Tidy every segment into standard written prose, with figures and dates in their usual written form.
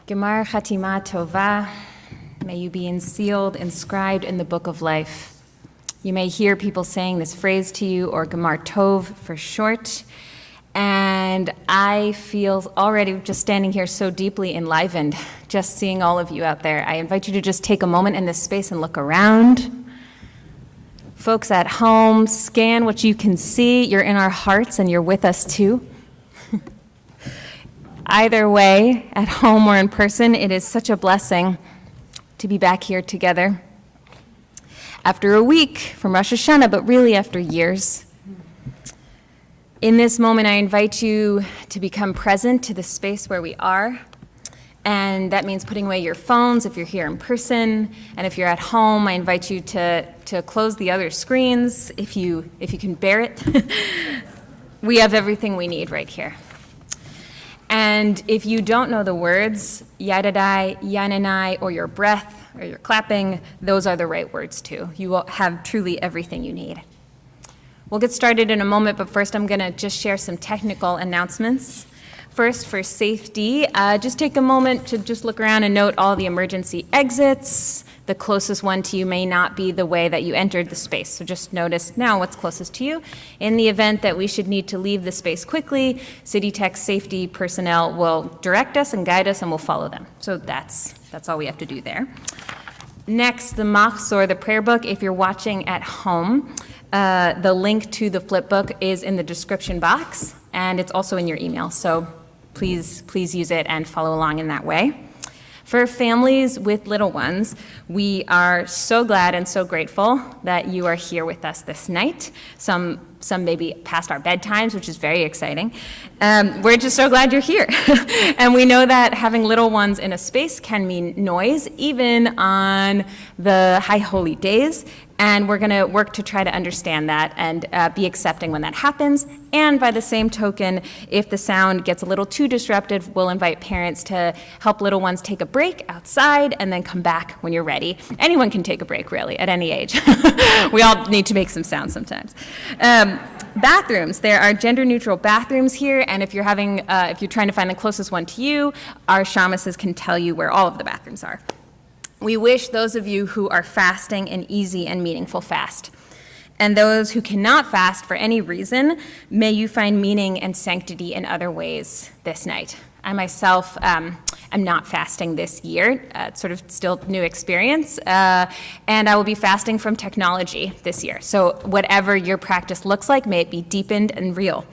Gemar Chatima Tovah, may you be sealed, inscribed in the book of life. You may hear people saying this phrase to you, or Gemar Tov for short, and I feel already just standing here so deeply enlivened, just seeing all of you out there. I invite you to just take a moment in this space and look around. Folks at home, scan what you can see. You're in our hearts and you're with us too. Either way, at home or in person, it is such a blessing to be back here together. After a week from Rosh Hashanah, but really after years. In this moment, I invite you to become present to the space where we are. And that means putting away your phones if you're here in person. And if you're at home, I invite you to close the other screens if you can bear it. We have everything we need right here. And if you don't know the words, yadadai, yananai, or your breath, or your clapping, those are the right words too. You will have truly everything you need. We'll get started in a moment, but first I'm gonna just share some technical announcements. First, for safety, just take a moment to just look around and note all the emergency exits. The closest one to you may not be the way that you entered the space, so just notice now what's closest to you. In the event that we should need to leave the space quickly, City Tech safety personnel will direct us and guide us, and we'll follow them. So that's all we have to do there. Next, the Machzor, the prayer book. If you're watching at home, the link to the flip book is in the description box, and it's also in your email. So please use it and follow along in that way. For families with little ones, we are so glad and so grateful that you are here with us this night. Some maybe past our bedtimes, which is very exciting. We're just so glad you're here. And we know that having little ones in a space can mean noise, even on the high holy days. And we're gonna work to try to understand that and be accepting when that happens. And by the same token, if the sound gets a little too disruptive, we'll invite parents to help little ones take a break outside and then come back when you're ready. Anyone can take a break, really, at any age. We all need to make some sound sometimes. Bathrooms, there are gender-neutral bathrooms here, and if you're trying to find the closest one to you, our shamases can tell you where all of the bathrooms are. We wish those of you who are fasting an easy and meaningful fast. And those who cannot fast for any reason, may you find meaning and sanctity in other ways this night. I myself am not fasting this year. It's sort of still new experience. And I will be fasting from technology this year. So whatever your practice looks like, may it be deepened and real.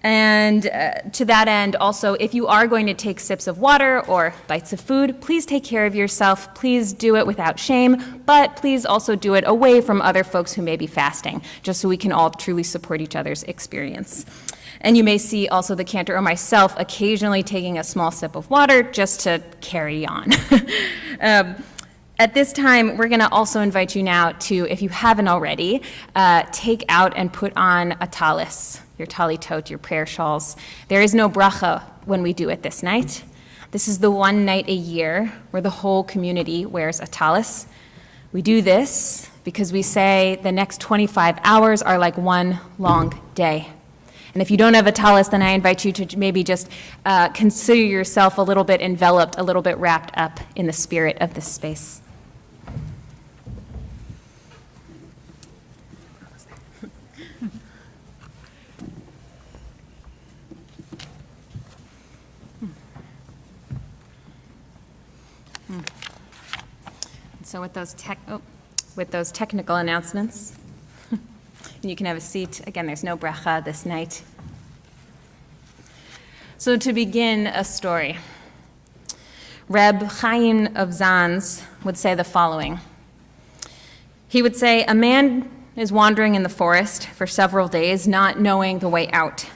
And to that end, also, if you are going to take sips of water or bites of food, please take care of yourself. Please do it without shame, but please also do it away from other folks who may be fasting, just so we can all truly support each other's experience. And you may see also the cantor or myself occasionally taking a small sip of water just to carry on. At this time, we're gonna also invite you now to, if you haven't already, take out and put on a talis, your talitot, your prayer shawls. There is no bracha when we do it this night. This is the one night a year where the whole community wears a talis. We do this because we say the next 25 hours are like one long day. And if you don't have a talis, then I invite you to maybe just consider yourself a little bit enveloped, a little bit wrapped up in the spirit of this space. So with those technical announcements, you can have a seat. Again, there's no bracha this night. So to begin a story, Reb Chaim of Zanz would say the following. He would say, a man is wandering in the forest for several days, not knowing the way out.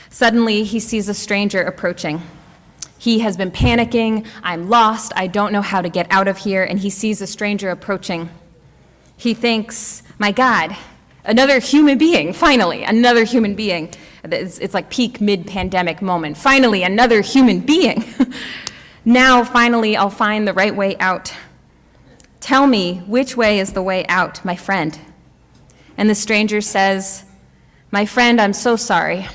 Suddenly, he sees a stranger approaching. He has been panicking, I'm lost, I don't know how to get out of here, and he sees a stranger approaching. He thinks, my God, another human being, finally, another human being. It's like peak mid-pandemic moment. Finally, another human being. Now, finally, I'll find the right way out. Tell me, which way is the way out, my friend? And the stranger says, my friend, I'm so sorry.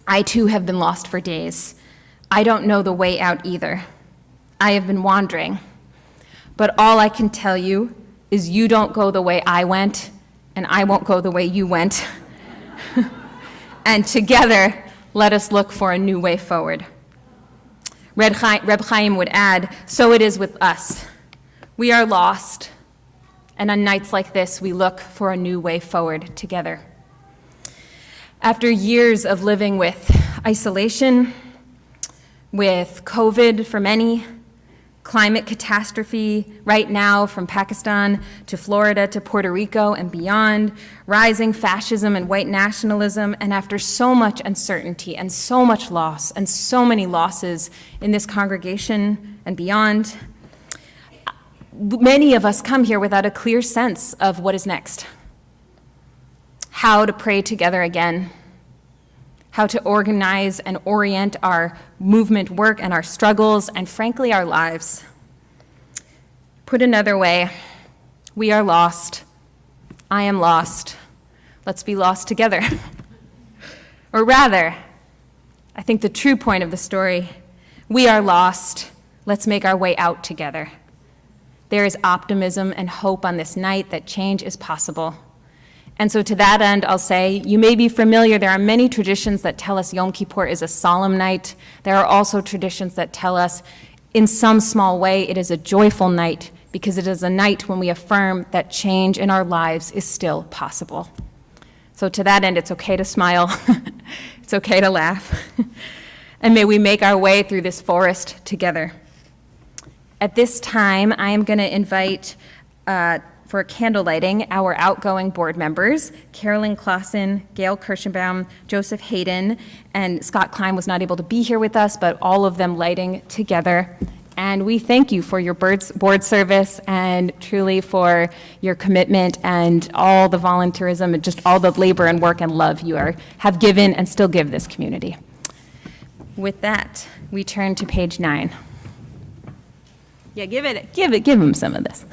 I too have been lost for days. I don't know the way out either. I have been wandering, but all I can tell you is you don't go the way I went, and I won't go the way you went. And together, let us look for a new way forward. Reb Chaim would add, so it is with us. We are lost, and on nights like this, we look for a new way forward together. After years of living with isolation, with COVID for many, climate catastrophe right now from Pakistan to Florida to Puerto Rico and beyond, rising fascism and white nationalism, and after so much uncertainty and so much loss and so many losses in this congregation and beyond, many of us come here without a clear sense of what is next, how to pray together again, how to organize and orient our movement work and our struggles, and frankly, our lives. Put another way, we are lost. I am lost. Let's be lost together. Or rather, I think the true point of the story, we are lost. Let's make our way out together. There is optimism and hope on this night that change is possible. And so to that end, I'll say, you may be familiar, there are many traditions that tell us Yom Kippur is a solemn night. There are also traditions that tell us, in some small way, it is a joyful night, because it is a night when we affirm that change in our lives is still possible. So to that end, it's okay to smile. It's okay to laugh. And may we make our way through this forest together. At this time, I am going to invite for candle lighting, our outgoing board members, Carolyn Clausen, Gail Kirschenbaum, Joseph Hayden, and Scott Klein was not able to be here with us, but all of them lighting together. And we thank you for your board service and truly for your commitment and all the volunteerism and just all the labor and work and love you have given and still give this community. With that, we turn to page 9. Yeah, give him some of this.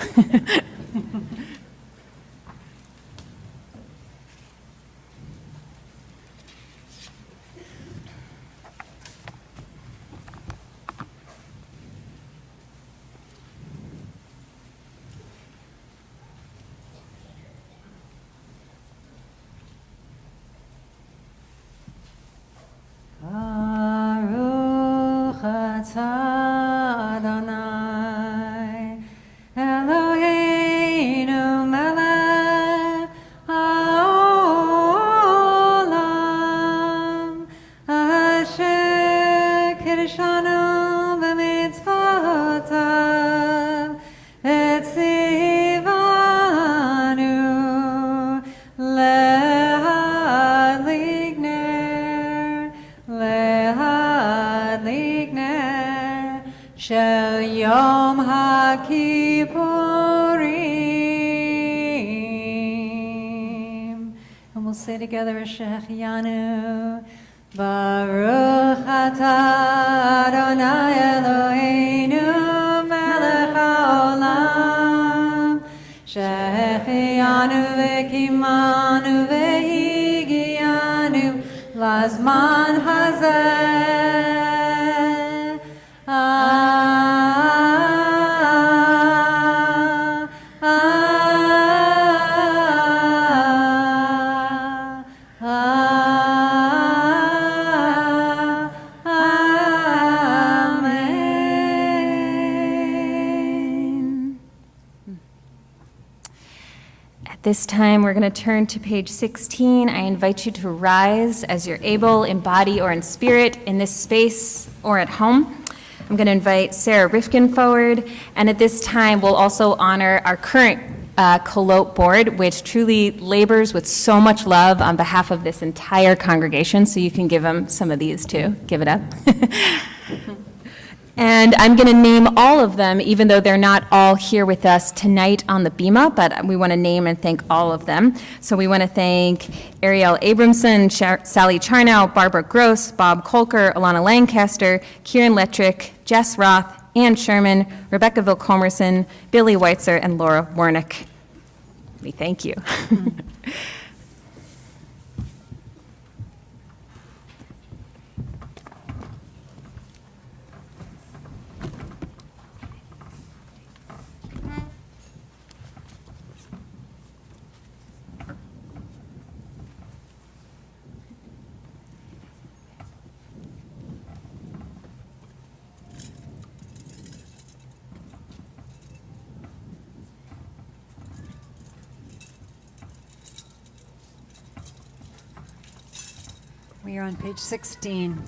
Baruch atah Adonai Eloheinu melech haolam asher kiddushanu b'mitzvotav v'tzivanu lehadlik ner shel Yom HaKippurim. And we'll say together, Shechianu, Baruch atah Adonai Eloheinu melech haolam, Shechianu v'kimanu v'higianu lazman hazeh. This time, we're going to turn to page 16. I invite you to rise as you're able, in body or in spirit, in this space or at home. I'm going to invite Sarah Rifkin forward, and at this time, we'll also honor our current Kolot board, which truly labors with so much love on behalf of this entire congregation, so you can give them some of these too. Give it up. And I'm going to name all of them, even though they're not all here with us tonight on the Bima, but we want to name and thank all of them. So we want to thank Ariel Abramson, Sally Charnow, Barbara Gross, Bob Kolker, Alana Lancaster, Kieran Lettrick, Jess Roth, Ann Sherman, Rebecca Vilcomerson, Billy Weitzer, and Laura Warnick. We thank you. We are on page 16.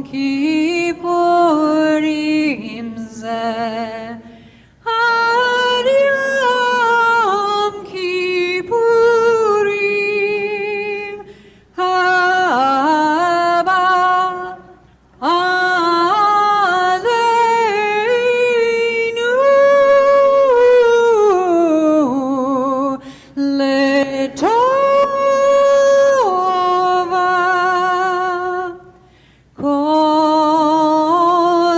kippurim zeh ad yom kippurim haba aleinu letova kolon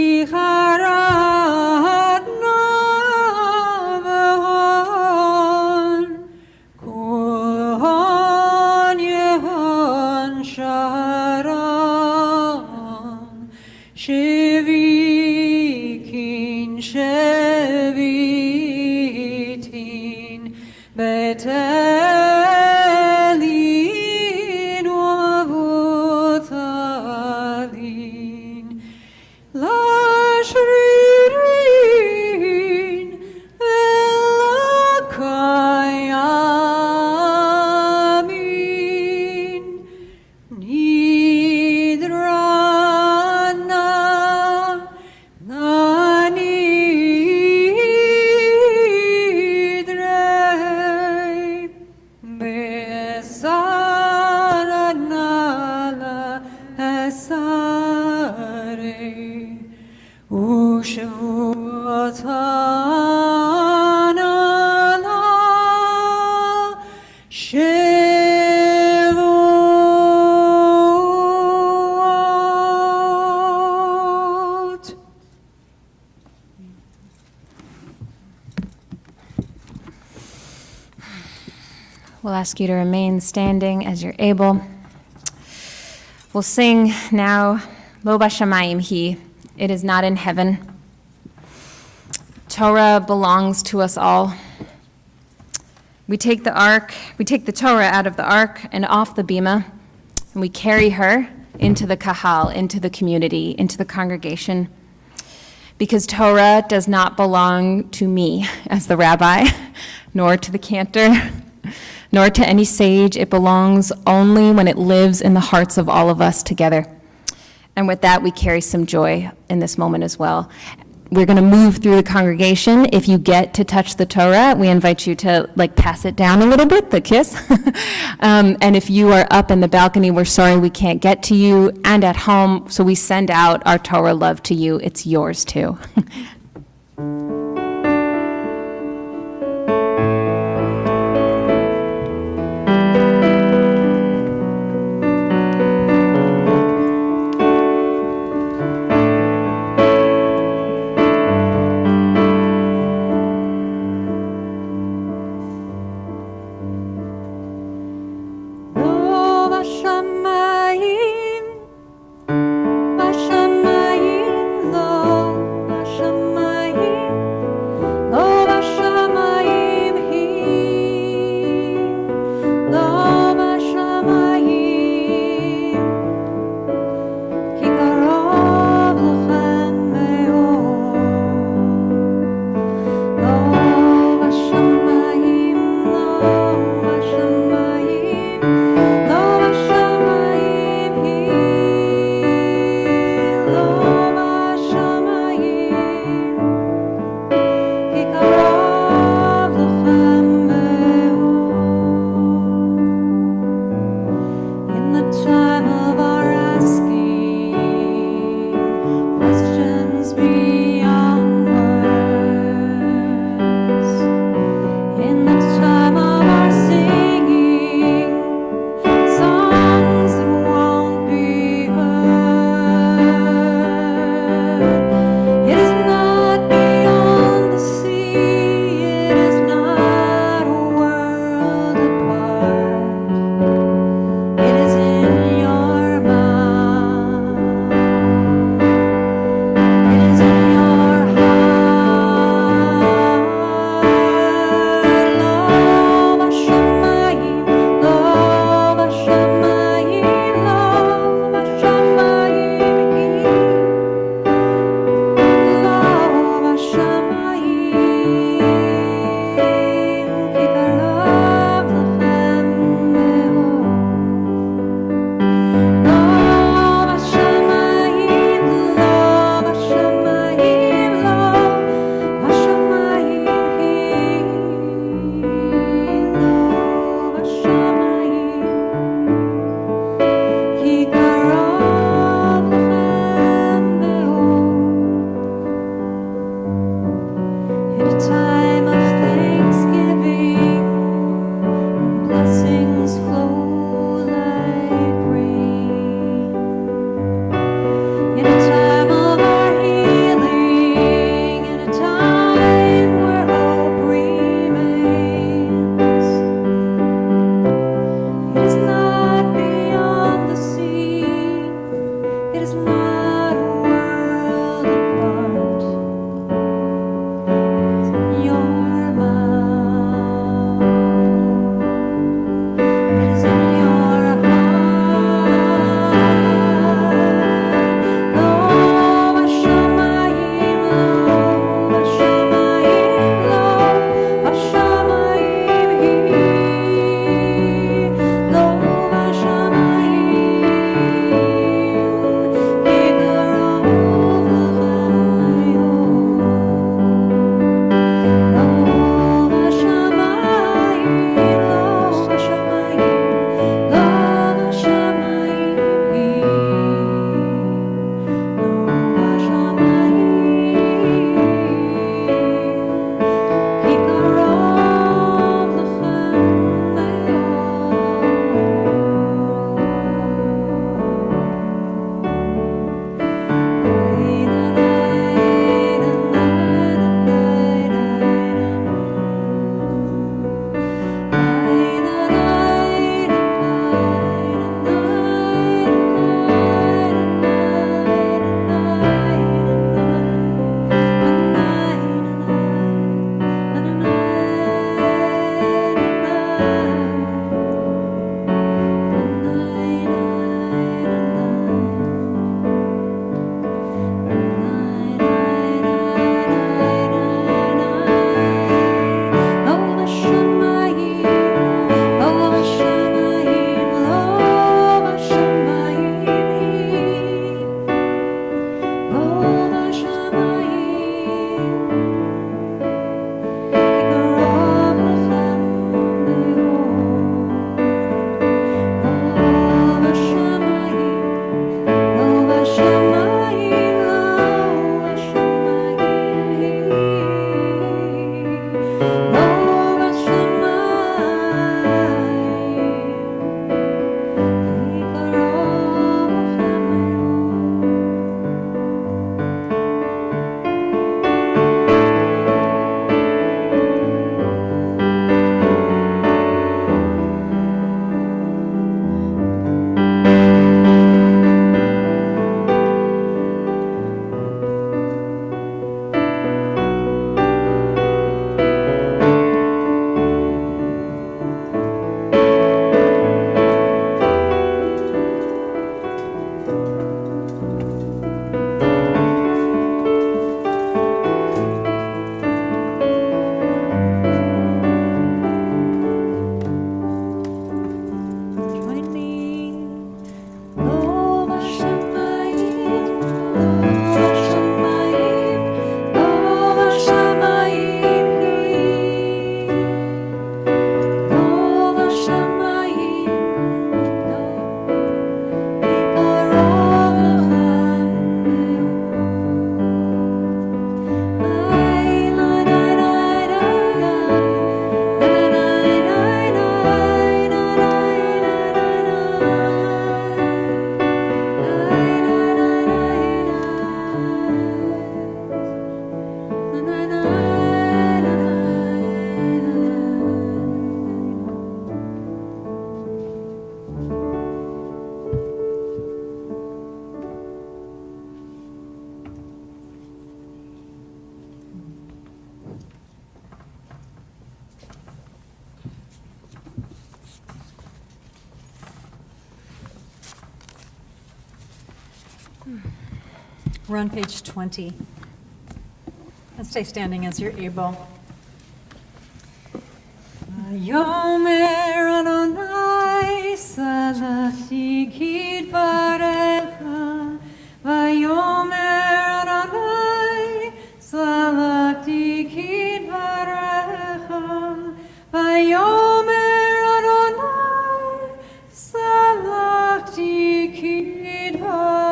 icharat navon kolon yehon sharon shevikin shevitin betelin u'avuthalin lashririn velakayamin nidrana nanidre besaranala esare Ushavuotana Shavuot. We'll ask you to remain standing as you're able. We'll sing now, Lo Bashamayim Hi. It is not in heaven. Torah belongs to us all. We take the Torah out of the ark and off the bima, and we carry her into the kahal, into the community, into the congregation. Because Torah does not belong to me as the rabbi, nor to the cantor, nor to any sage. It belongs only when it lives in the hearts of all of us together. And with that, we carry some joy in this moment as well. We're going to move through the congregation. If you get to touch the Torah, we invite you to pass it down a little bit, the kiss. And if you are up in the balcony, we're sorry we can't get to you, and at home, so we send out our Torah love to you. It's yours too. Lo bashamayim, bashamayim, lo bashamayim. We're on page 20. And stay standing as you're able. Yomer Adonai salachti kidvarecha. Vayomer Adonai salachti kidvarecha. Vayomer Adonai salachti kidvarecha.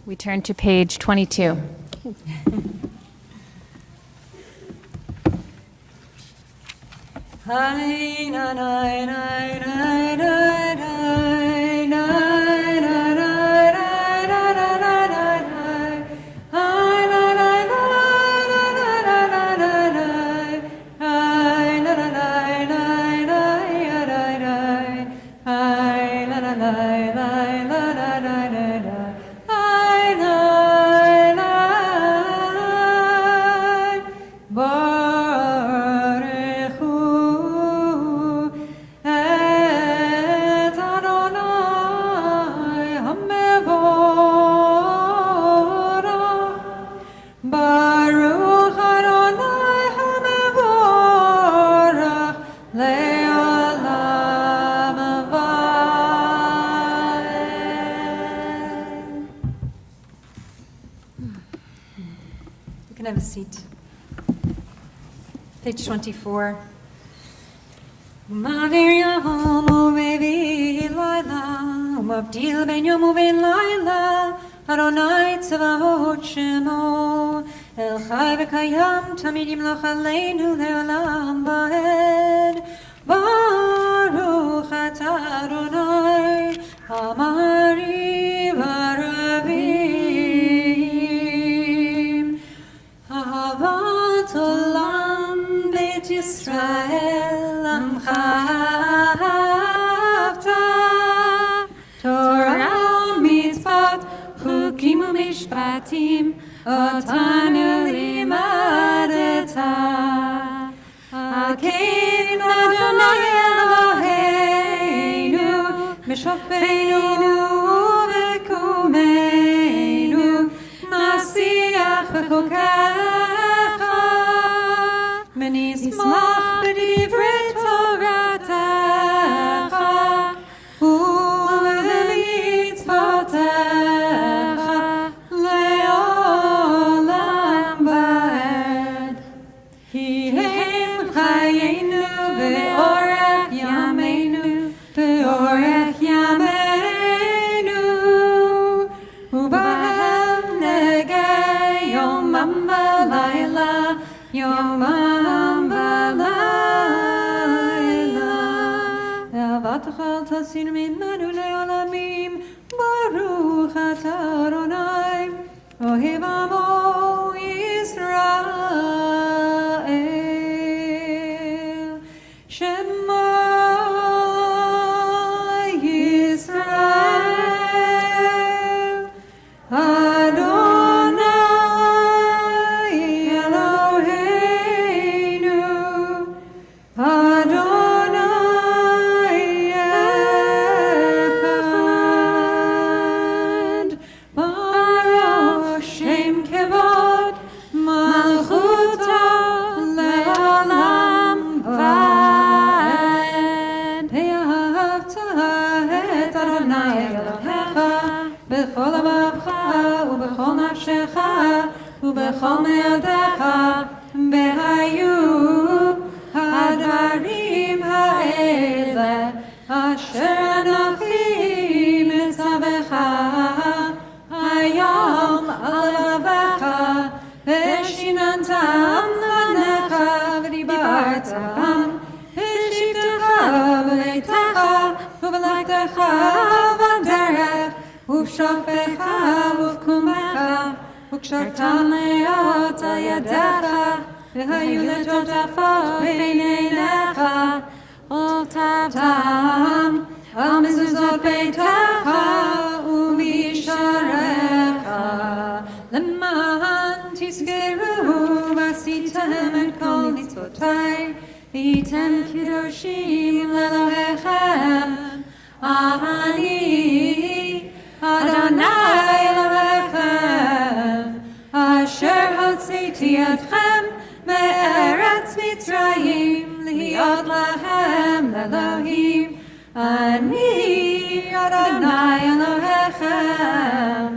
We turn to page 22. Hi, na, na, na, na, na, na, na, na, Baruch Adonai HaMevorach le'olam va'ed. You can have a seat. Page 24. Ma'avir yom u'mevih layla, u'mavdil ben yom u'ben layla, Adonai tzava'ot shemo, El chai v'kayam tamid yimloch aleinu le'olam va'ed. Baruch atah Adonai, Amari v'aravim, Ahavat olam beit Yisrael amcha ahavta, Torah mitzvot chukim u'mishpatim otanu limadeta. Akein Adonai Eloheinu mishofeinu v'kumeinu nasiach v'chokecha v'nismach b'divrei Toratecha u'b'mitzvotecha le'olam va'ed. Ki hem chayeinu ve'orech yameinu ve'orech yameinu u'bahem negei yomam v'layla yomam v'layla ve'avatacha tasin mimenu le'olamim baruch atah Adonai ohev amo Yisrael Shema Yisrael Adonai Eloheinu Adonai Echad Baruch Shem Kevod Malchuto Le'olam Va'ed. Ve'ahavta et Adonai Elohecha b'chol לבבך ובכל נפשך ובכל מאודיך והיו הדברים האלה אשר אנוכי מצווך היום על לבבך ושיננתם לבניך ודיברת בם בשבתך ובביתך ובלכתך בדרך ובשוכבך ובקומך וקשרתם להיות על ידיך והיו לטוטפות בין עיניך ולטפתם על מזוזות ביתך ומישריך למען תזכרו ועשיתם את כל מצוותיי, והייתם קדושים לאלוהיכם. אני אדוני אלוהיכם, אשר הוצאתי אתכם מארץ מצרים, להיות לכם לאלוהים. אני אדוני אלוהיכם,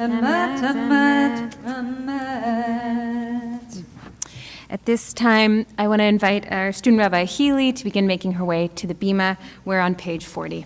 אמת אמת אמת. At this time, I want to invite our student Rabbi Healy to begin making her way to the bima. We're on page 40.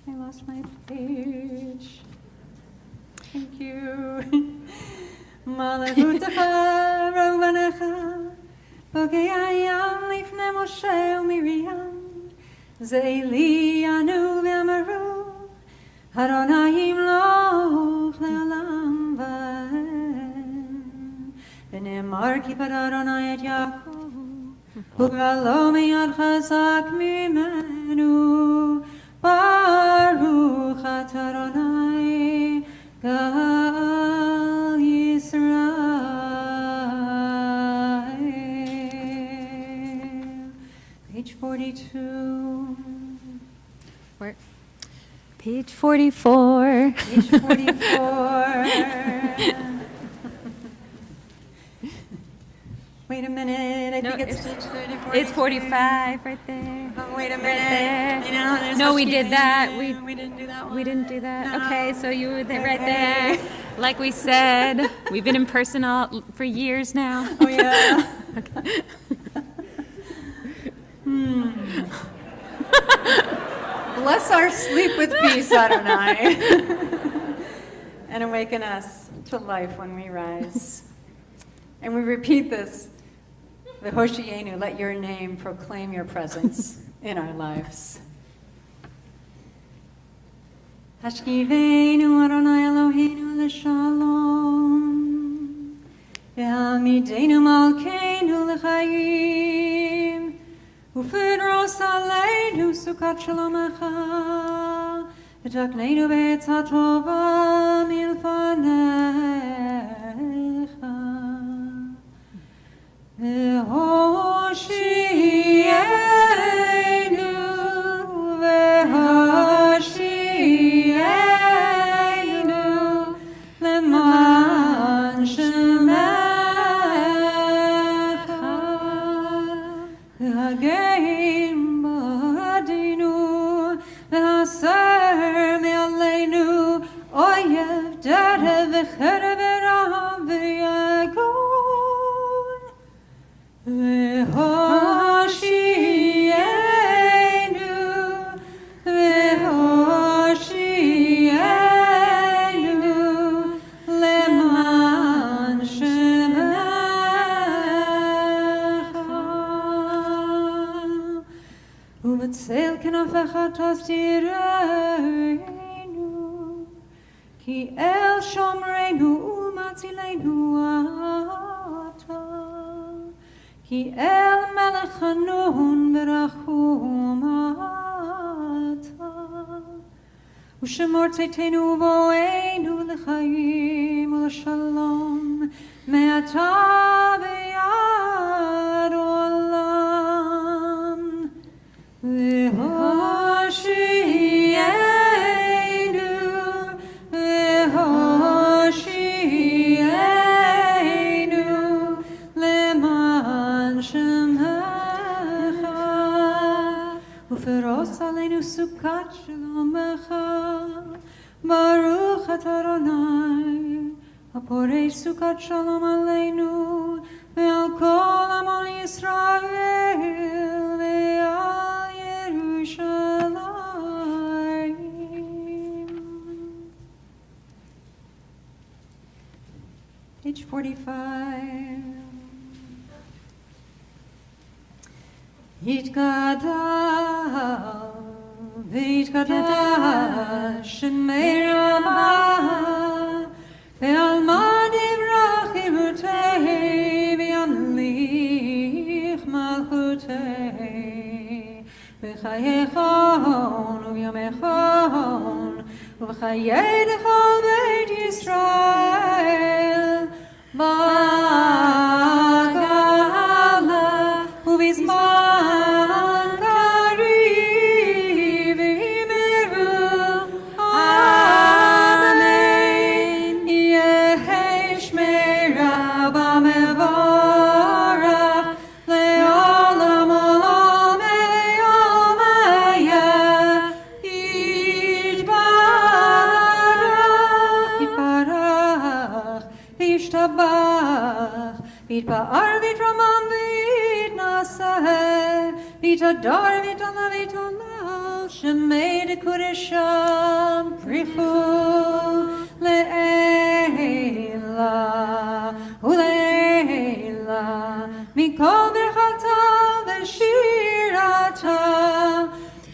I lost my page. Thank you. Malachutecha rovanecha, bogei hayam lifnei Moshe uMiriam, zeili anu v'amaru, Adonai yimloch le'olam va'ed. V'ne'emar kipad Adonai et Yaakov, u'galo miyad chazak mimenu. Baruch atah Adonai Gal Yisrael. Page 42. Where? Page 44. Page 44. Wait a minute, I think it's page 44. It's 45 right there. Oh, wait a minute. Right there. You know, there's No, supposed we to did be- that. We didn't do that one. We didn't do that? No. Okay, so you were there, right Okay. there. Like we said, we've been in person for years now. Oh, yeah. Bless our sleep with peace, Adonai, and awaken us to life when we rise. And we repeat this Kolot Chayeinu, let your name proclaim your presence in our lives. Hashkiveinu Adonai Eloheinu l'shalom, ve'amideinu malkeinu l'chaim, ufidros aleinu sukat shalomecha, v'takneinu be'etzat tova milfanecha. Ve'hoshienu, ve'hoshienu, leman shemecha, ve'hagein ba'adinu, ve'haser me'aleinu, oyev darev v'cherev v'rahav v'yagon. Ve'hoshienu, ve'hoshienu, leman shemecha. U'b'tzel kenafecha tasdireinu, ki el shomreinu u'matzilenu ata. Ki el melech hanun berachum ata, u'shemor tzeiteinu u'voeinu l'chaim u'l'shalom, me'ata v'yad olam. Ve'hoshienu, ve'hoshienu, leman shemecha, u'firos aleinu sukat shalomecha, baruch atah Adonai, haporei sukat shalom aleinu, ve'al kol amon Yisrael, ve'al Yerushalayim. Page 45. Yitgadal, v'yitgadal, Shemei Rabbah, ve'alma divrach imutei, v'yamlich malchutei, v'chayechon, u'yamechon, v'chayei d'chol beit Yisrael, v'agala, u'vizman kariv imeru, amen. Yehei shmeira b'mevorach, le'olam olam e'omaya, yitbarach, yitbarach, v'yishtabach, v'yitba'ar v'yitramam v'yitnaseh, v'yitadar v'yitala v'yitolal, shemei d'kudesham, prichu le'ela, u'le'ela, mikol birchata v'shirata,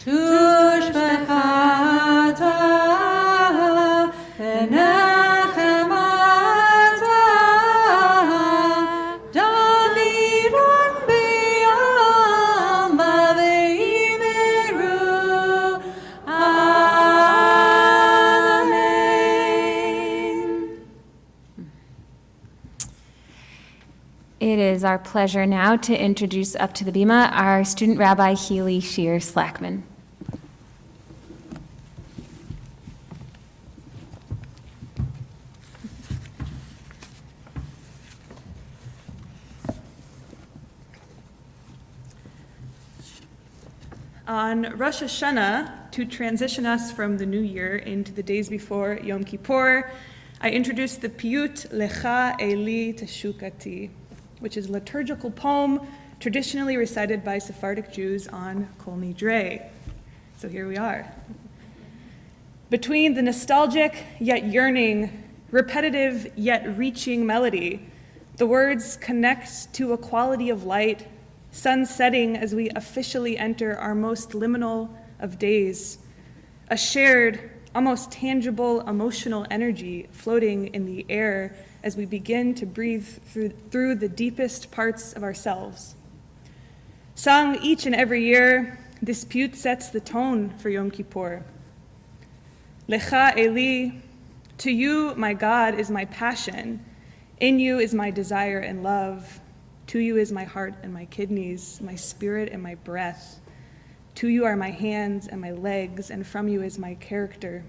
tushbechata, v'nechemata, daviron b'yalma v'imeru, amen. It is our pleasure now to introduce up to the bima our student rabbi Healy Shear Slackman. On Rosh Hashanah, to transition us from the new year into the days before Yom Kippur, I introduced the piyut Lecha Eli Teshukati, which is a liturgical poem traditionally recited by Sephardic Jews on Kol Nidre. So here we are. Between the nostalgic yet yearning, repetitive yet reaching melody, The words connect to a quality of light, sun setting as we officially enter our most liminal of days, a shared, almost tangible emotional energy floating in the air as we begin to breathe through the deepest parts of ourselves. Sung each and every year, this piyut sets the tone for Yom Kippur. Lecha Eli, to you, my God, is my passion. In you is my desire and love. To you is my heart and my kidneys, my spirit and my breath. To you are my hands and my legs, and from you is my character.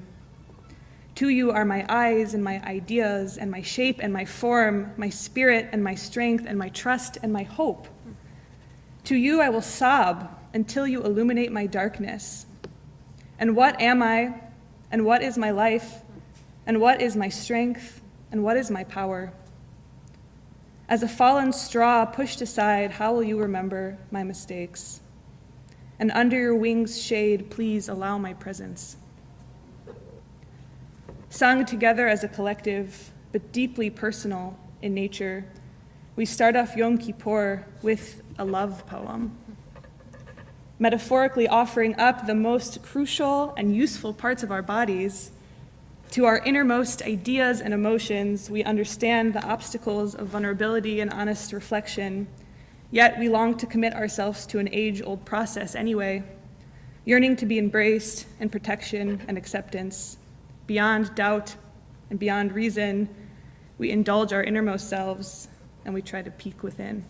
To you are my eyes and my ideas and my shape and my form, my spirit and my strength and my trust and my hope. To you I will sob until you illuminate my darkness. And what am I? And what is my life? And what is my strength? And what is my power? As a fallen straw pushed aside, how will you remember my mistakes? And under your wings' shade, please allow my presence. Sung together as a collective, but deeply personal in nature, we start off Yom Kippur with a love poem, metaphorically offering up the most crucial and useful parts of our bodies. To our innermost ideas and emotions, we understand the obstacles of vulnerability and honest reflection, yet we long to commit ourselves to an age-old process anyway, yearning to be embraced in protection and acceptance. Beyond doubt and beyond reason, we indulge our innermost selves and we try to peek within.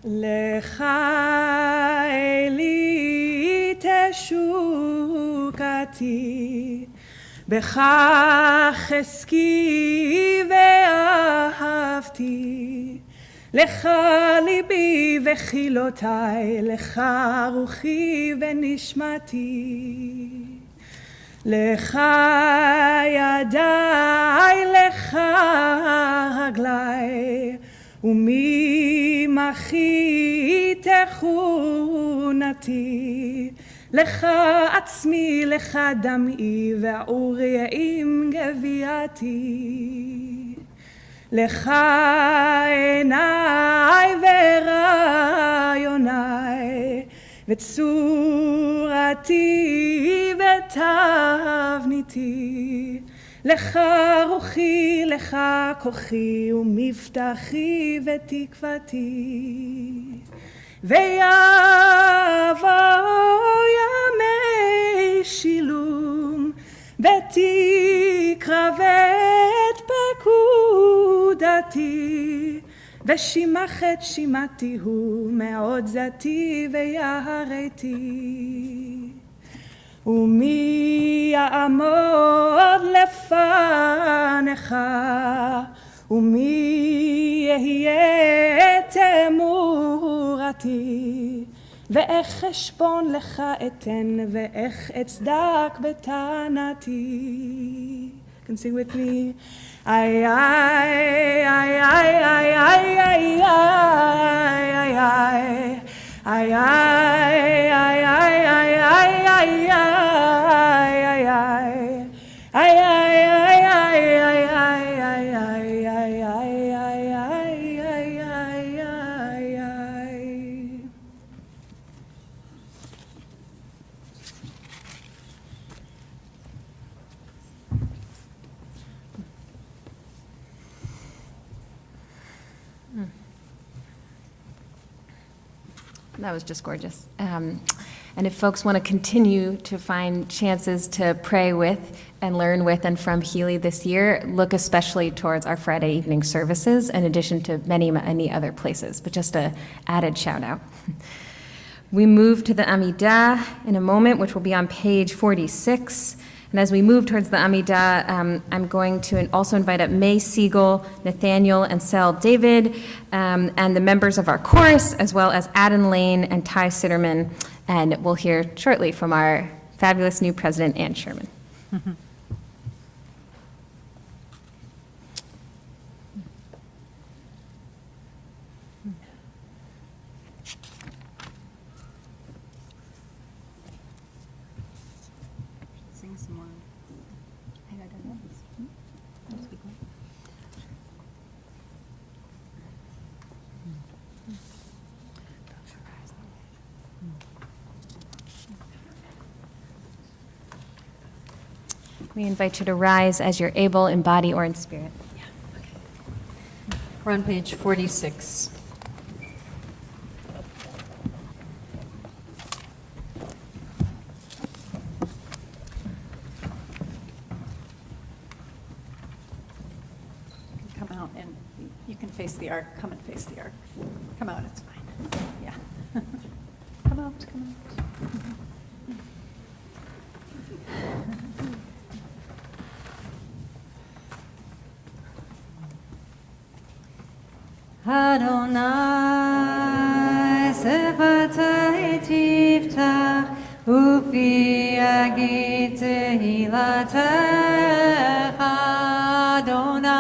Lecha Eli teshukati, Becha chezki ve'ahavti, Lecha libi vechilotai, Lecha ruchi venishmati, Lecha yadai, Lecha raglai, וממחי תכונתי, לך עצמי, לך דמי, ועוריים גווייתי. לך עיניי ורעיוניי, וצורתי ותבניתי. לך רוחי, לך כוחי, ומבטחי ותקוותי. ויבואו ימי שילום, ותקרב את פקודתי, ושימח את שימתי הוא מאוד זתי ויערתי. ומי יעמוד לפניך, ומי יהיה תמורתי, ואיך חשבון לך אתן, ואיך אצדק בטענתי. You can sing with me. Ay, ay, ay, ay, ay, ay, ay, ay, ay, ay, That was just gorgeous. And if folks want to continue to find chances to pray with and learn with and from Healy this year, look especially towards our Friday evening services, in addition to many, many other places, but just an added shout out. We move to the Amidah in a moment, which will be on page 46. And as we move towards the Amidah, I'm going to also invite up May Siegel, Nathaniel, and Sel David, and the members of our chorus, as well as Adam Lane and Ty Sitterman. And we'll hear shortly from our fabulous new president, Ann Sherman. We invite you to rise as you're able in body or in spirit. We're on page 46. Come out and you can face the ark. Come and face the ark. Come out, it's fine. Yeah. Come out, come out. Adonai sefatei tiftach ufi agit tehilatecha. Adonai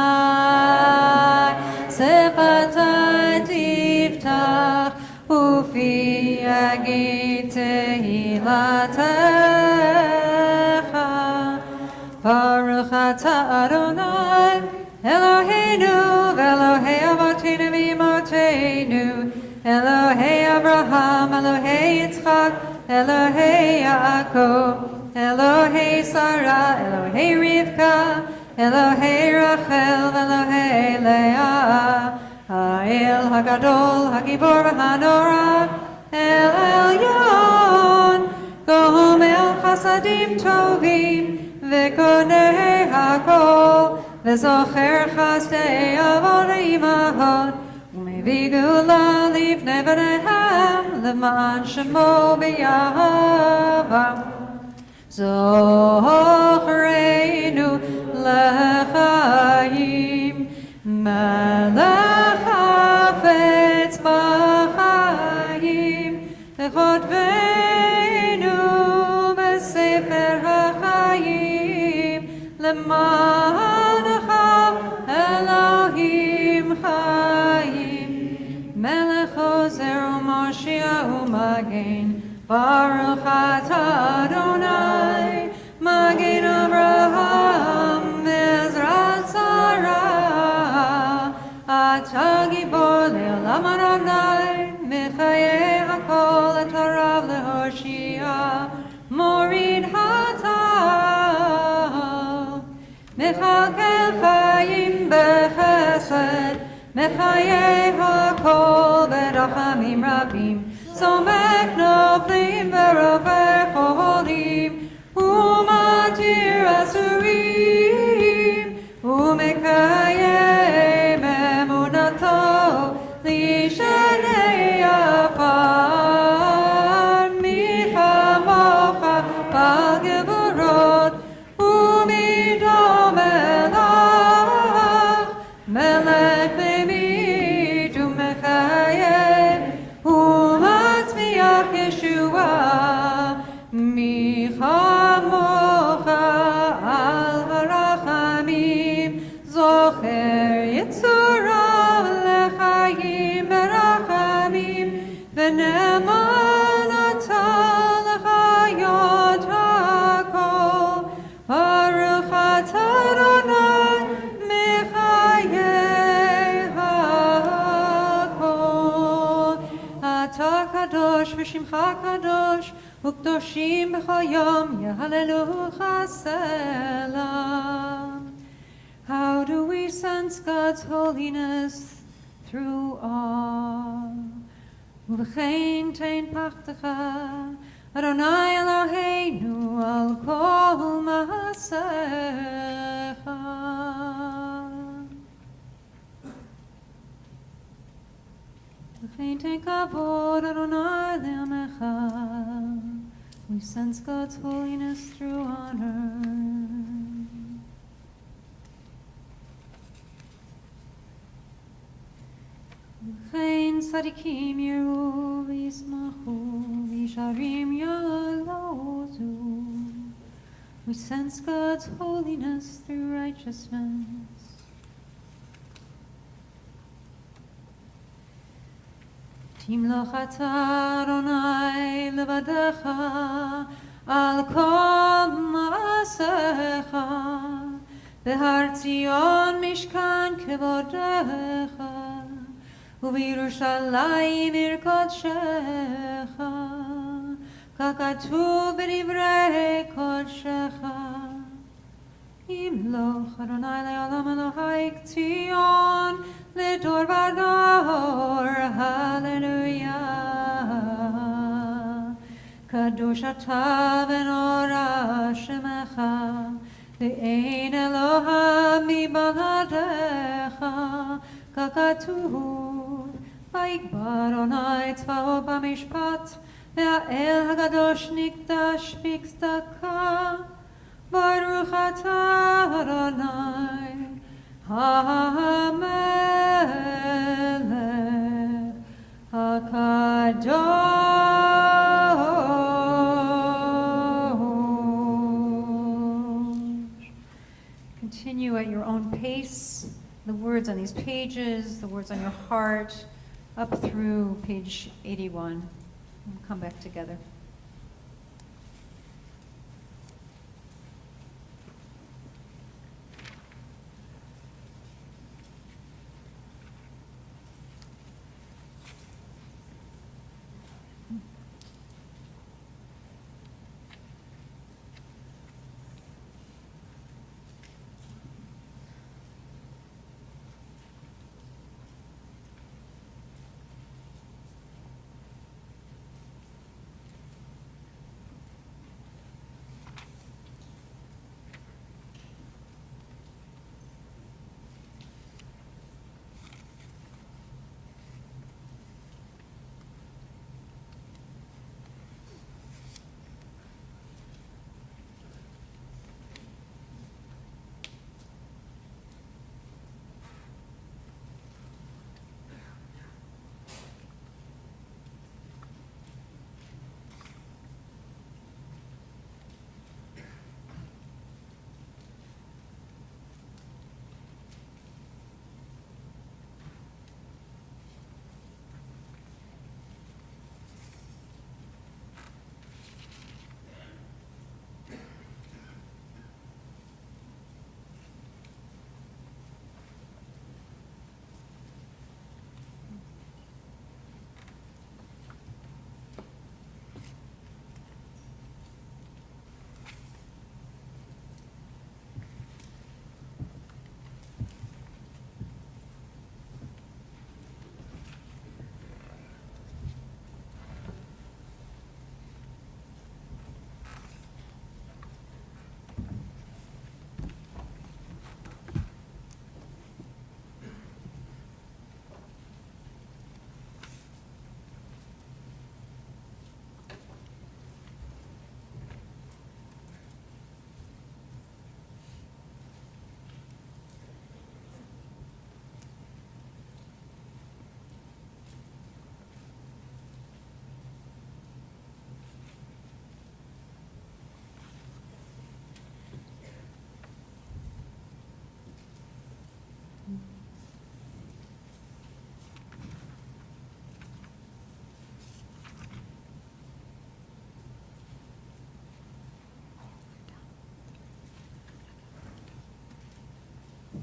sefatei tiftach ufi agit tehilatecha. Baruch atah Adonai Eloheinu v'Elohei Avotinu v'Imotenu, Elohei Abraham, Elohei Yitzchak, Elohei Yaakov, Elohei Sarah, Elohei Rivka, Elohei Rachel, Elohei Leah, Ha'el Hagadol, Hagibor v'Hanora, El Elyon, Gomel Chasadim Tovim, v'Konei Hakol, וזוכר חסדי אבות ואימהות ומביא גאולה לבני בניהם למען שמו ביהבם. זוכרנו לחיים מלך חפץ בחיים וכותבנו בספר החיים למען Elohim Chaim, Melech Ozer u'Moshiach u'Magen, Baruch atah Adonai, Magen Abraham, Ezrat Sarah, Atah Gibor le'olam Adonai, Mechayeh hakol et harav lehoshia, Morid hatah, Mechakel Chaim בחסד, מחיה הכל ברחמים רבים, סומך נופלים ורופא חולים, ומתיר אסורים, ומקיים אמונתו לישני עפר, מי כמוך בעל גבורות, ומדום מלך במית ומחיה ומצמיח ישועה מי כמוך על הרחמים זוכר יצורה לחיים ברחמים ונאמן אתה לחיות הכל ברוך אתה אדוני אתה קדוש ושמך קדוש וקדושים בכל יום יהללוך Selah. How do we sense God's holiness through awe? ובכן תן פחדך אדוני אלוהינו על כל מעשיך. וכן תן כבוד אדוני לעמך. We sense God's holiness through honor. וכן צדיקים יראו וישמחו וישרים יעלוזו. We sense God's holiness through righteousness. תמלוך אתה אדוני לבדך על כל מעשיך בהר ציון משכן כבודך ובירושלים עיר קודשך ככתוב בדברי קודשך Yimloch Adonai le'olam Elohai Tzion L'dor vador Hallelujah Kadosh ata v'nora shemecha Ve'ein Elohim mibaladecha Kakatuv Vayikbar Adonai tzvaot b'mishpat Ve'el hakadosh nikdash b'tzedakah Baruch atah Adonai HaMelech HaKadosh. Continue at your own pace. The words on these pages, the words on your heart, up through page 81. We'll come back together.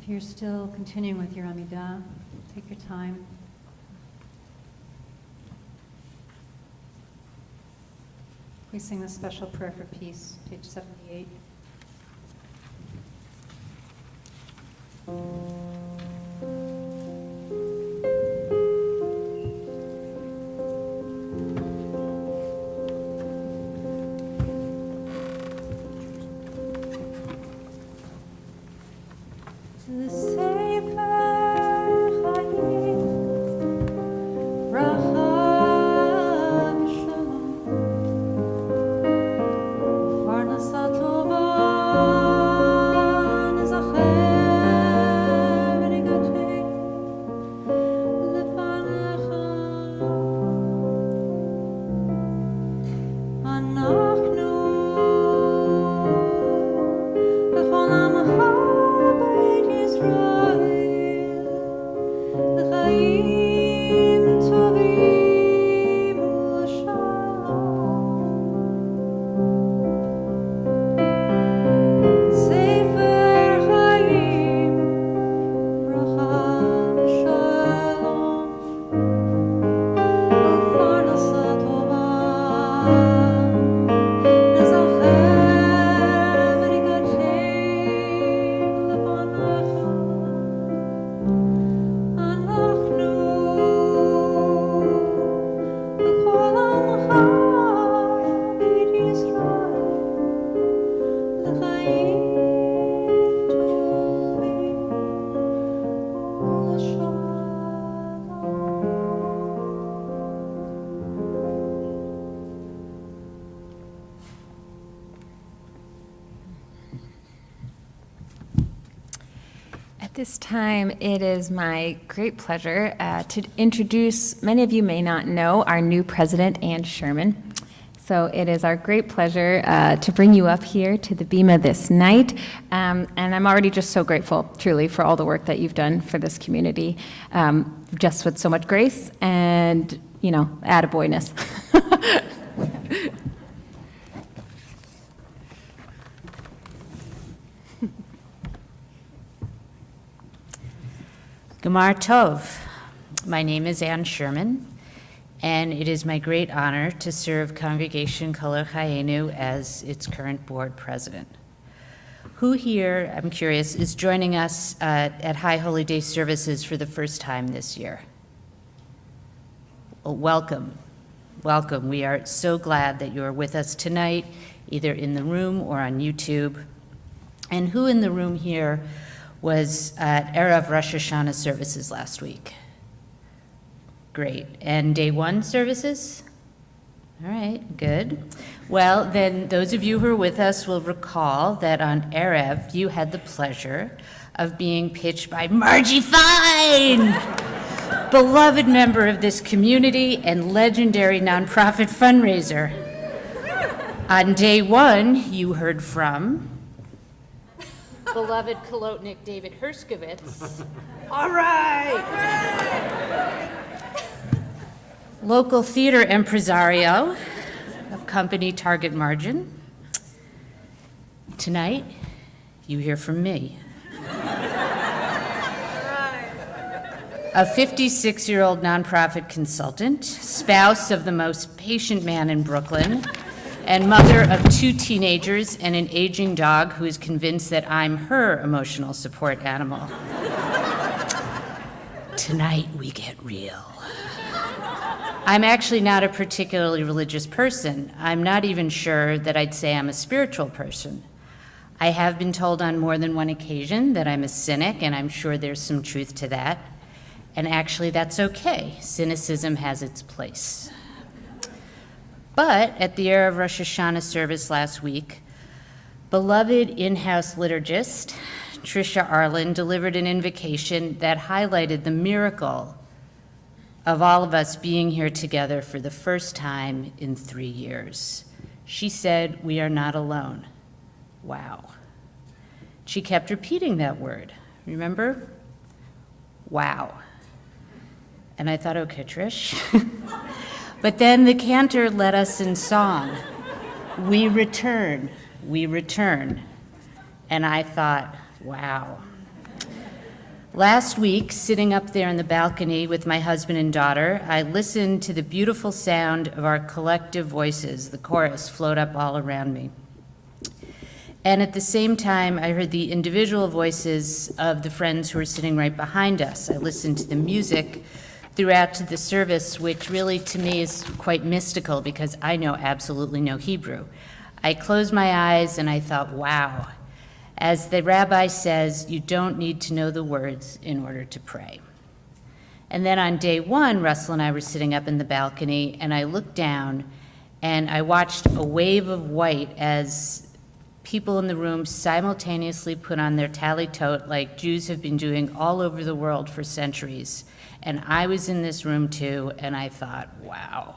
If you're still continuing with your Amidah, take your time. We sing the special prayer for peace, page 78. Beit Yisrael. This time, it is my great pleasure to introduce, many of you may not know, our new president, Ann Sherman. So it is our great pleasure to bring you up here to the Bima this night. And I'm already just so grateful, truly, for all the work that you've done for this community, just with so much grace and, attaboyness. Gemar Tov. My name is Ann Sherman, and it is my great honor to serve Congregation Kolot Chayeinu as its current board president. Who here, I'm curious, is joining us at High Holy Day services for the first time this year? Well, welcome. Welcome. We are so glad that you are with us tonight, either in the room or on YouTube. And who in the room here was at Erev Rosh Hashanah services last week? Great. And day one services? All right, good. Well, then those of you who are with us will recall that on Erev, you had the pleasure of being pitched by Margie Fine, beloved member of this community and legendary nonprofit fundraiser. On day one, you heard from beloved Kolotnik David Herskovitz. All right. Local theater impresario of company Target Margin. Tonight, you hear from me. A 56-year-old nonprofit consultant, spouse of the most patient man in Brooklyn, and mother of 2 teenagers and an aging dog who is convinced that I'm her emotional support animal. Tonight, we get real. I'm actually not a particularly religious person. I'm not even sure that I'd say I'm a spiritual person. I have been told on more than one occasion that I'm a cynic, and I'm sure there's some truth to that. And actually, that's okay. Cynicism has its place. But at the Erev Rosh Hashanah service last week, beloved in-house liturgist Tricia Arlen delivered an invocation that highlighted the miracle of all of us being here together for the first time in 3 years. She said, "We are not alone." Wow. She kept repeating that word. Remember? Wow. And I thought, okay, Trish. But then the cantor led us in song. We return, we return. And I thought, wow. Last week, sitting up there in the balcony with my husband and daughter, I listened to the beautiful sound of our collective voices, the chorus, float up all around me. And at the same time, I heard the individual voices of the friends who were sitting right behind us. I listened to the music throughout to the service, which really to me is quite mystical because I know absolutely no Hebrew. I closed my eyes and I thought, wow. As the rabbi says, you don't need to know the words in order to pray. And then on day one, Russell and I were sitting up in the balcony and I looked down and I watched a wave of white as people in the room simultaneously put on their talit like Jews have been doing all over the world for centuries. And I was in this room too, and I thought, wow.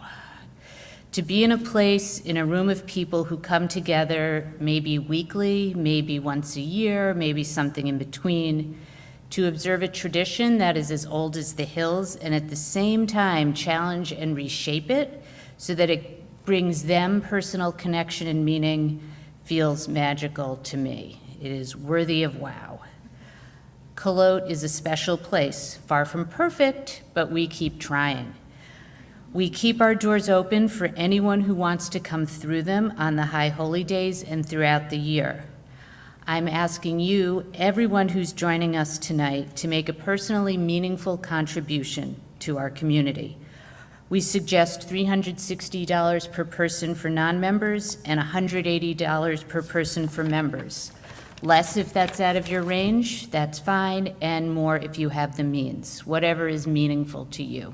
To be in a place, in a room of people who come together maybe weekly, maybe once a year, maybe something in between, to observe a tradition that is as old as the hills, and at the same time challenge and reshape it so that it brings them personal connection and meaning, feels magical to me. It is worthy of wow. Kolot is a special place, far from perfect, but we keep trying. We keep our doors open for anyone who wants to come through them on the high holy days and throughout the year. I'm asking you, everyone who's joining us tonight, to make a personally meaningful contribution to our community. We suggest $360 per person for non-members and $180 per person for members. Less if that's out of your range, that's fine, and more if you have the means, whatever is meaningful to you.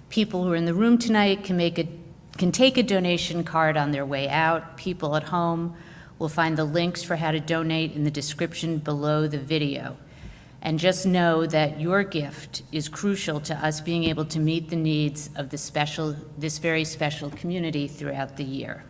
People who are in the room tonight can take a donation card on their way out. People at home will find the links for how to donate in the description below the video. And just know that your gift is crucial to us being able to meet the needs of this very special community throughout the year.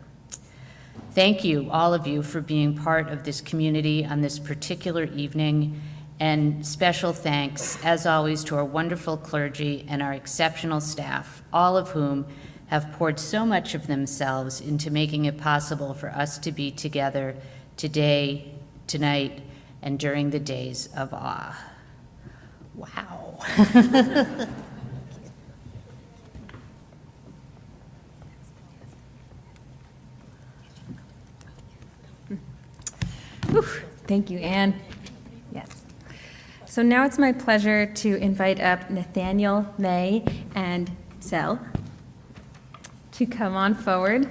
Thank you, all of you, for being part of this community on this particular evening, and special thanks, as always, to our wonderful clergy and our exceptional staff, all of whom have poured so much of themselves into making it possible for us to be together today, tonight, and during the days of awe. Wow. Whew. Thank you, Anne. Yes. So now it's my pleasure to invite up Nathaniel, May, and Sel to come on forward.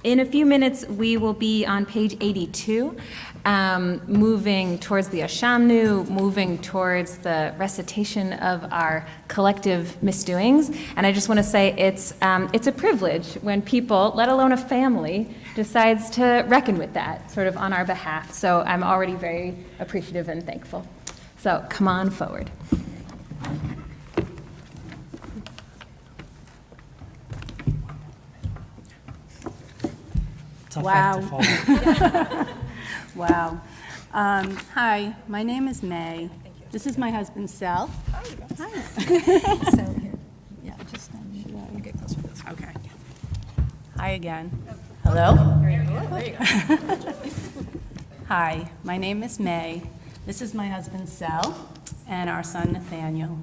In a few minutes, we will be on page 82, moving towards the Ashamnu, moving towards the recitation of our collective misdoings. And I just want to say it's a privilege when people, let alone a family, decides to reckon with that sort of on our behalf. So I'm already very appreciative and thankful. So come on forward. Wow. Wow. Hi, my name is May. This is my husband, Sel. Hi. So here, yeah, just, you get closer to this. Okay. Hi again. Hello? Hi, my name is May. This is my husband, Sel, and our son, Nathaniel.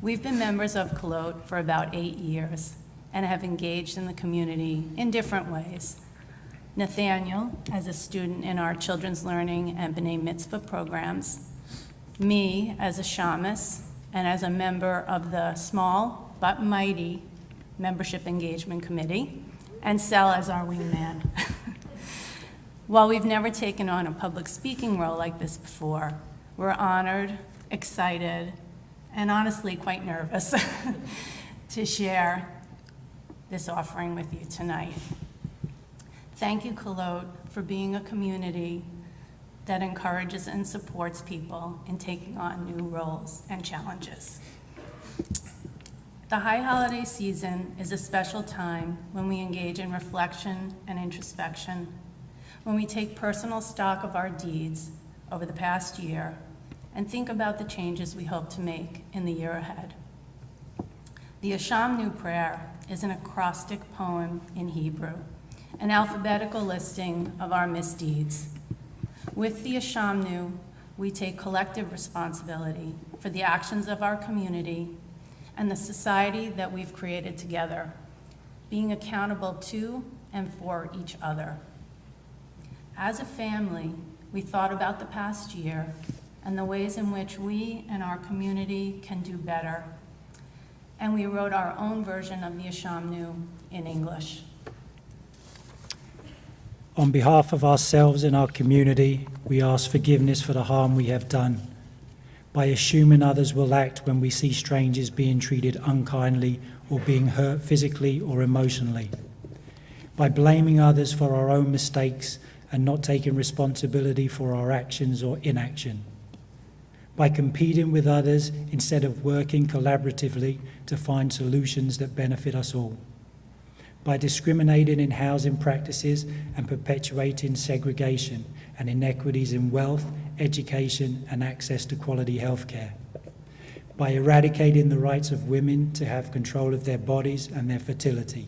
We've been members of Kolot for about 8 years and have engaged in the community in different ways. Nathaniel, as a student in our children's learning and B'nai Mitzvah programs, me as a shamus and as a member of the small but mighty membership engagement committee, and Sel as our wingman. While we've never taken on a public speaking role like this before, we're honored, excited, and honestly quite nervous to share this offering with you tonight. Thank you, Kolot, for being a community that encourages and supports people in taking on new roles and challenges. The high holiday season is a special time when we engage in reflection and introspection, when we take personal stock of our deeds over the past year and think about the changes we hope to make in the year ahead. The Ashamnu prayer is an acrostic poem in Hebrew, an alphabetical listing of our misdeeds. With the Ashamnu, we take collective responsibility for the actions of our community and the society that we've created together, being accountable to and for each other. As a family, we thought about the past year and the ways in which we and our community can do better, and we wrote our own version of the Ashamnu in English. On behalf of ourselves and our community, we ask forgiveness for the harm we have done, by assuming others will act when we see strangers being treated unkindly or being hurt physically or emotionally, by blaming others for our own mistakes and not taking responsibility for our actions or inaction, by competing with others instead of working collaboratively to find solutions that benefit us all, by discriminating in housing practices and perpetuating segregation and inequities in wealth, education, and access to quality healthcare, by eradicating the rights of women to have control of their bodies and their fertility,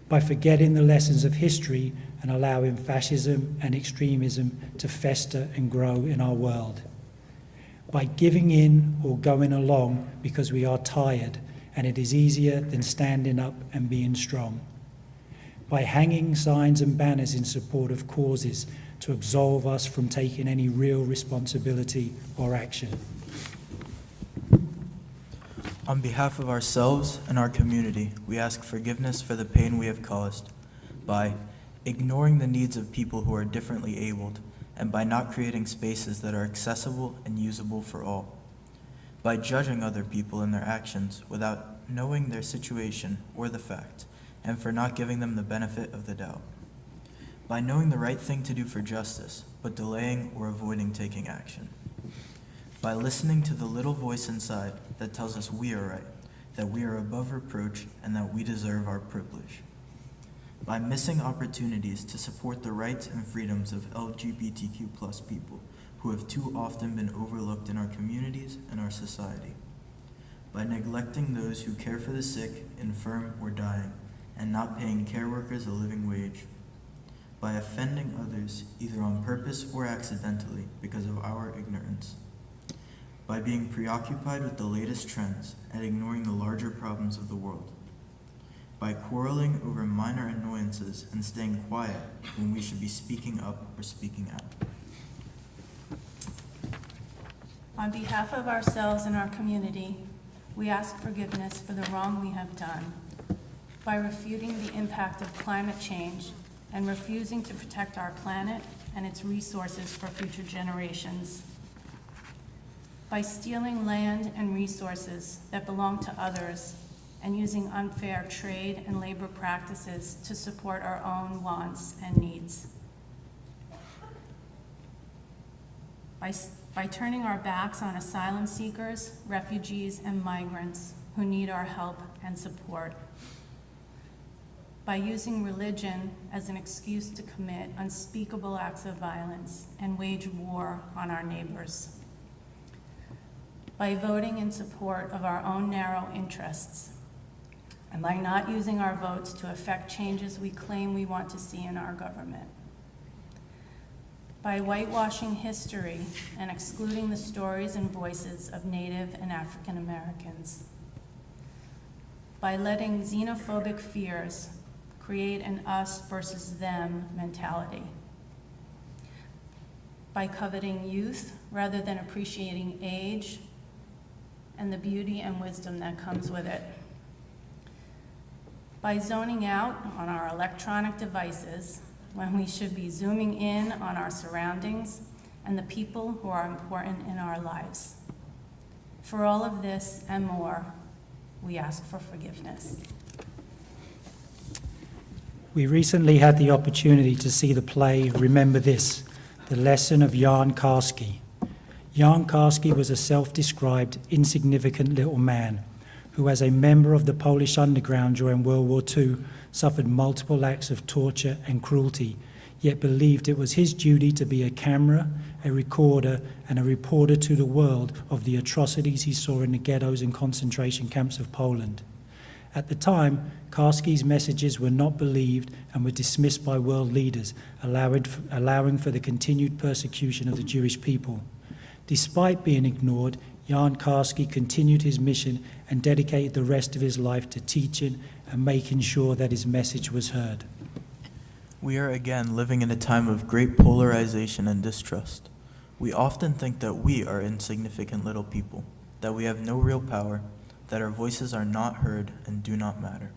by forgetting the lessons of history and allowing fascism and extremism to fester and grow in our world, by giving in or going along because we are tired and it is easier than standing up and being strong, by hanging signs and banners in support of causes to absolve us from taking any real responsibility or action. On behalf of ourselves and our community, we ask forgiveness for the pain we have caused by ignoring the needs of people who are differently abled and by not creating spaces that are accessible and usable for all, by judging other people and their actions without knowing their situation or the fact, and for not giving them the benefit of the doubt, by knowing the right thing to do for justice, but delaying or avoiding taking action, by listening to the little voice inside that tells us we are right, that we are above reproach, and that we deserve our privilege, by missing opportunities to support the rights and freedoms of LGBTQ+ people who have too often been overlooked in our communities and our society, by neglecting those who care for the sick, infirm, or dying, and not paying care workers a living wage, by offending others either on purpose or accidentally because of our ignorance, by being preoccupied with the latest trends and ignoring the larger problems of the world, by quarreling over minor annoyances and staying quiet when we should be speaking up or speaking out. On behalf of ourselves and our community, we ask forgiveness for the wrong we have done by refuting the impact of climate change and refusing to protect our planet and its resources for future generations, by stealing land and resources that belong to others and using unfair trade and labor practices to support our own wants and needs, by turning our backs on asylum seekers, refugees, and migrants who need our help and support, by using religion as an excuse to commit unspeakable acts of violence and wage war on our neighbors, by voting in support of our own narrow interests, and by not using our votes to effect changes we claim we want to see in our government, by whitewashing history and excluding the stories and voices of Native and African Americans, by letting xenophobic fears create an us versus them mentality, by coveting youth rather than appreciating age and the beauty and wisdom that comes with it, by zoning out on our electronic devices when we should be zooming in on our surroundings and the people who are important in our lives. For all of this and more, we ask for forgiveness. We recently had the opportunity to see the play Remember This, the lesson of Jan Karski. Jan Karski was a self-described insignificant little man who, as a member of the Polish underground during World War II, suffered multiple acts of torture and cruelty, yet believed it was his duty to be a camera, a recorder, and a reporter to the world of the atrocities he saw in the ghettos and concentration camps of Poland. At the time, Karski's messages were not believed and were dismissed by world leaders, allowing for the continued persecution of the Jewish people. Despite being ignored, Jan Karski continued his mission and dedicated the rest of his life to teaching and making sure that his message was heard. We are again living in a time of great polarization and distrust. We often think that we are insignificant little people, that we have no real power, that our voices are not heard and do not matter.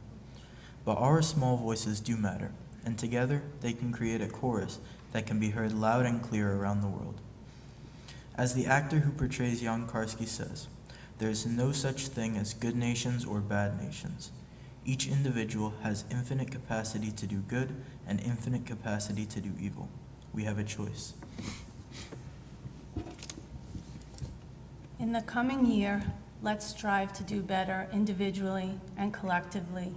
But our small voices do matter, and together they can create a chorus that can be heard loud and clear around the world. As the actor who portrays Jan Karski says, there is no such thing as good nations or bad nations. Each individual has infinite capacity to do good and infinite capacity to do evil. We have a choice. In the coming year, let's strive to do better individually and collectively,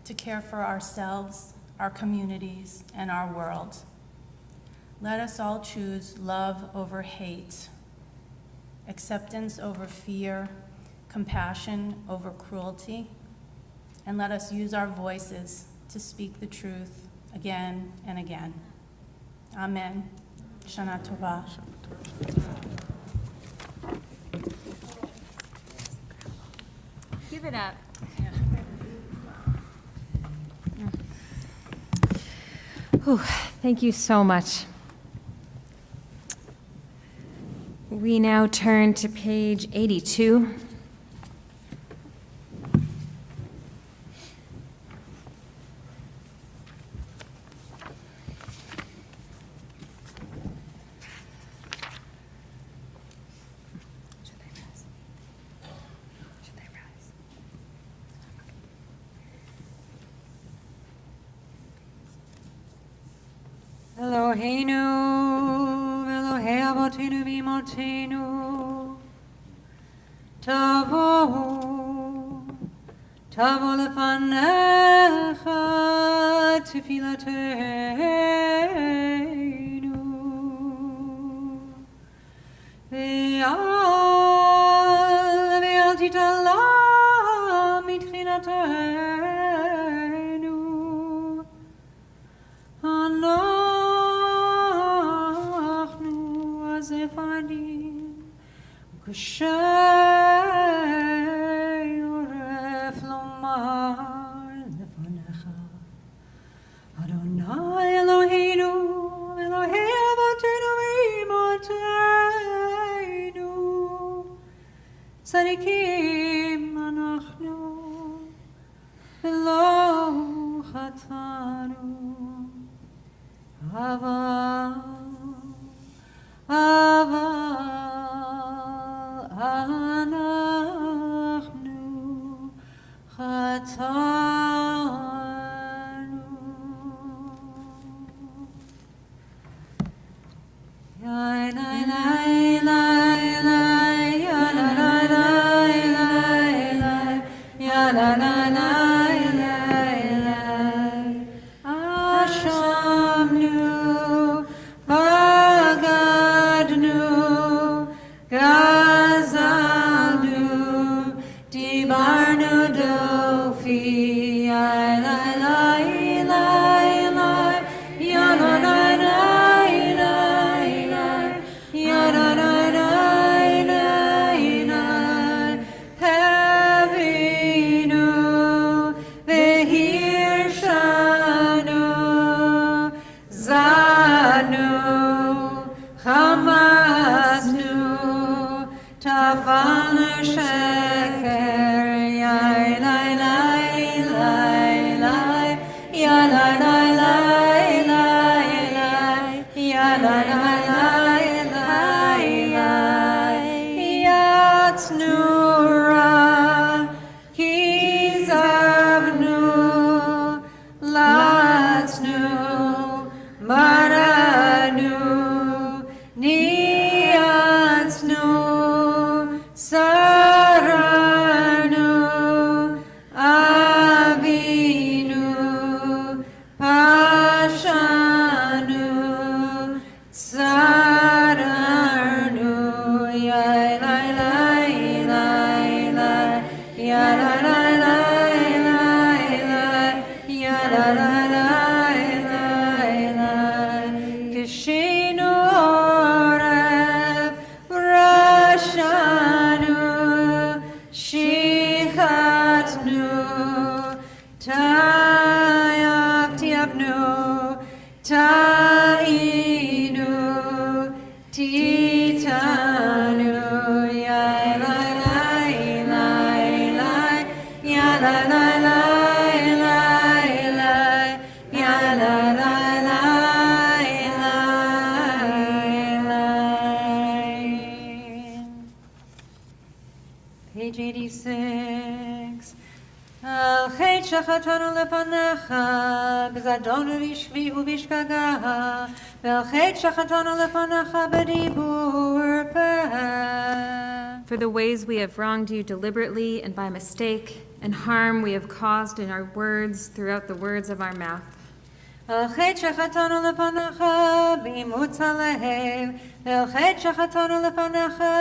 to care for ourselves, our communities, and our world. Let us all choose love over hate, acceptance over fear, compassion over cruelty, and let us use our voices to speak the truth again and again. Amen. Shanah Tovah. Give it up. Whew, thank you so much. We now turn to page 82. Eloheinu, Elohei Avotenu v'Imotenu, Tavo lefanecha tefilateinu, ve'al titala mitchinateinu, anachnu azefanim, kushay oref lomar lefanecha, Adonai Eloheinu, Elohei Avotenu v'Imotenu, tzadikim anachnu, v'lo chatanu, aval anachnu chatanu. Yai lai lai lai lai, ya la la lai lai lai, ya la la lai lai lai. Ashamnu, bagadnu, gazalnu, dibarnu dofi, yai lai lai lai lai, ya la la lai lai lai, ya la la lai lai lai. Hevinu, vehirshanu, zanu, chamasnu, tafanu sheker, yai lai lai lai lai, ya lai lai lai lai lai, ya lai lai lai lai lai. Yatznu ra, kizavnu, latznu, maranu, niatznu, saranu, avinu, pashanu, saranu, yai lai lai lai lai, ya la la lai lai lai, ya la la lai lai lai. Kishinu oref, rashanu, shichatnu, tayavnu, tainu, titanu, yai lai lai lai lai, ya la la lai lai lai, ya la la lai lai lai. Page 86. Al chet shachatanu lefanecha, b'zadon v'ishvi u'bishkaga, v'al chet shachatanu lefanecha b'dibur peh. For the ways we have wronged you deliberately and by mistake, and harm we have caused in our words throughout the words of our mouth. Al chet shachatanu lefanecha b'imutz halev, v'al chet shachatanu lefanecha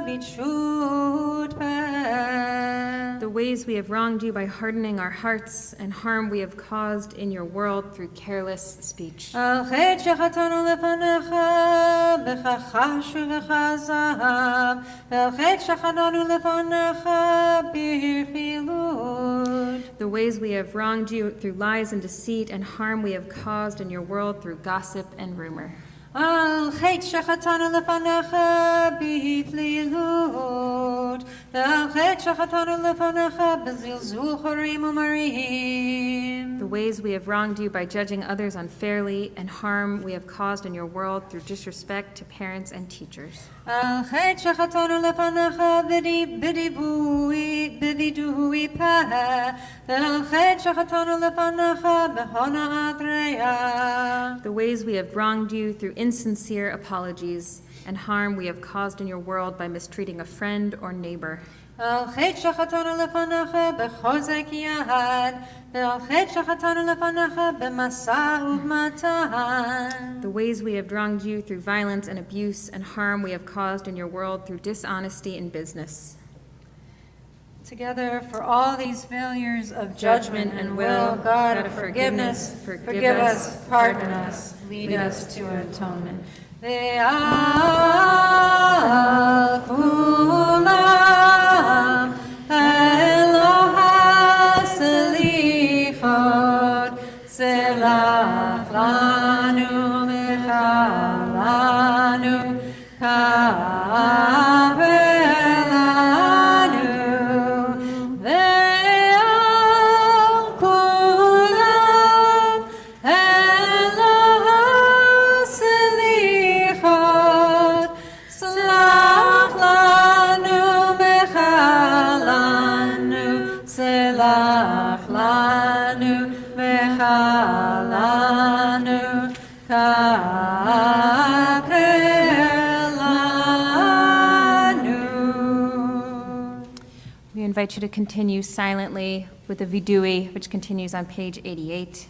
b'tshut peh. The ways we have wronged you by hardening our hearts, and harm we have caused in your world through careless speech. Al chet shachatanu lefanecha b'chachash u'b'chazav, v'al chet shachatanu lefanecha b'chilud. The ways we have wronged you through lies and deceit, and harm we have caused in your world through gossip and rumor. Al chet shachatanu lefanecha b'chilud, v'al chet shachatanu lefanecha b'zilzul chorim u'marim. The ways we have wronged you by judging others unfairly, and harm we have caused in your world through disrespect to parents and teachers. על חטא שחטאנו לפניך בווידוי פה, ועל חטא שחטאנו לפניך בהונאת ראיה. The ways we have wronged you through insincere apologies, and harm we have caused in your world by mistreating a friend or neighbor. על חטא שחטאנו לפניך בחוזק יד, ועל חטא שחטאנו לפניך במשא ובמתן. The ways we have wronged you through violence and abuse, and harm we have caused in your world through dishonesty in business. Together for all these failures of judgment and will, God of forgiveness, forgive us, pardon us, lead us to atonement. Ve'al kulam Eloha selichot, selach lanu mechalanu ka'avelanu. Ve'al kulam Eloha selichot, selach lanu mechalanu, selach lanu mechalanu ka'akelanu. We invite you to continue silently with the vidui, which continues on page 88.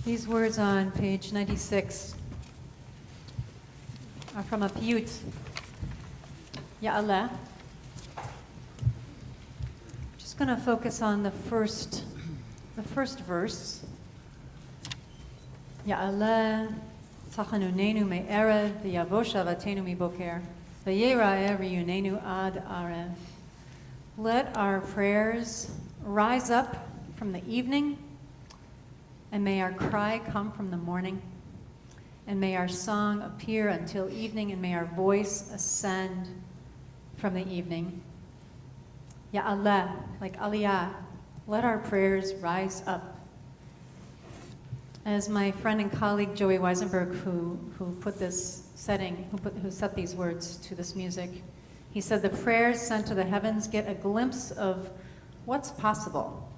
These words on page 96 are from a piyut, Ya'aleh. Just going to focus on the first verse. Ya'aleh tachanunenu me'erev v'yavo shavatenu miboker v'yera'eh riyunenu ad arev. Let our prayers rise up from the evening, and may our cry come from the morning, and may our song appear until evening, and may our voice ascend from the evening. Ya'aleh, like aliyah, let our prayers rise up. As my friend and colleague Joey Weisenberg, who put this setting, who set these words to this music, he said the prayers sent to the heavens get a glimpse of what's possible,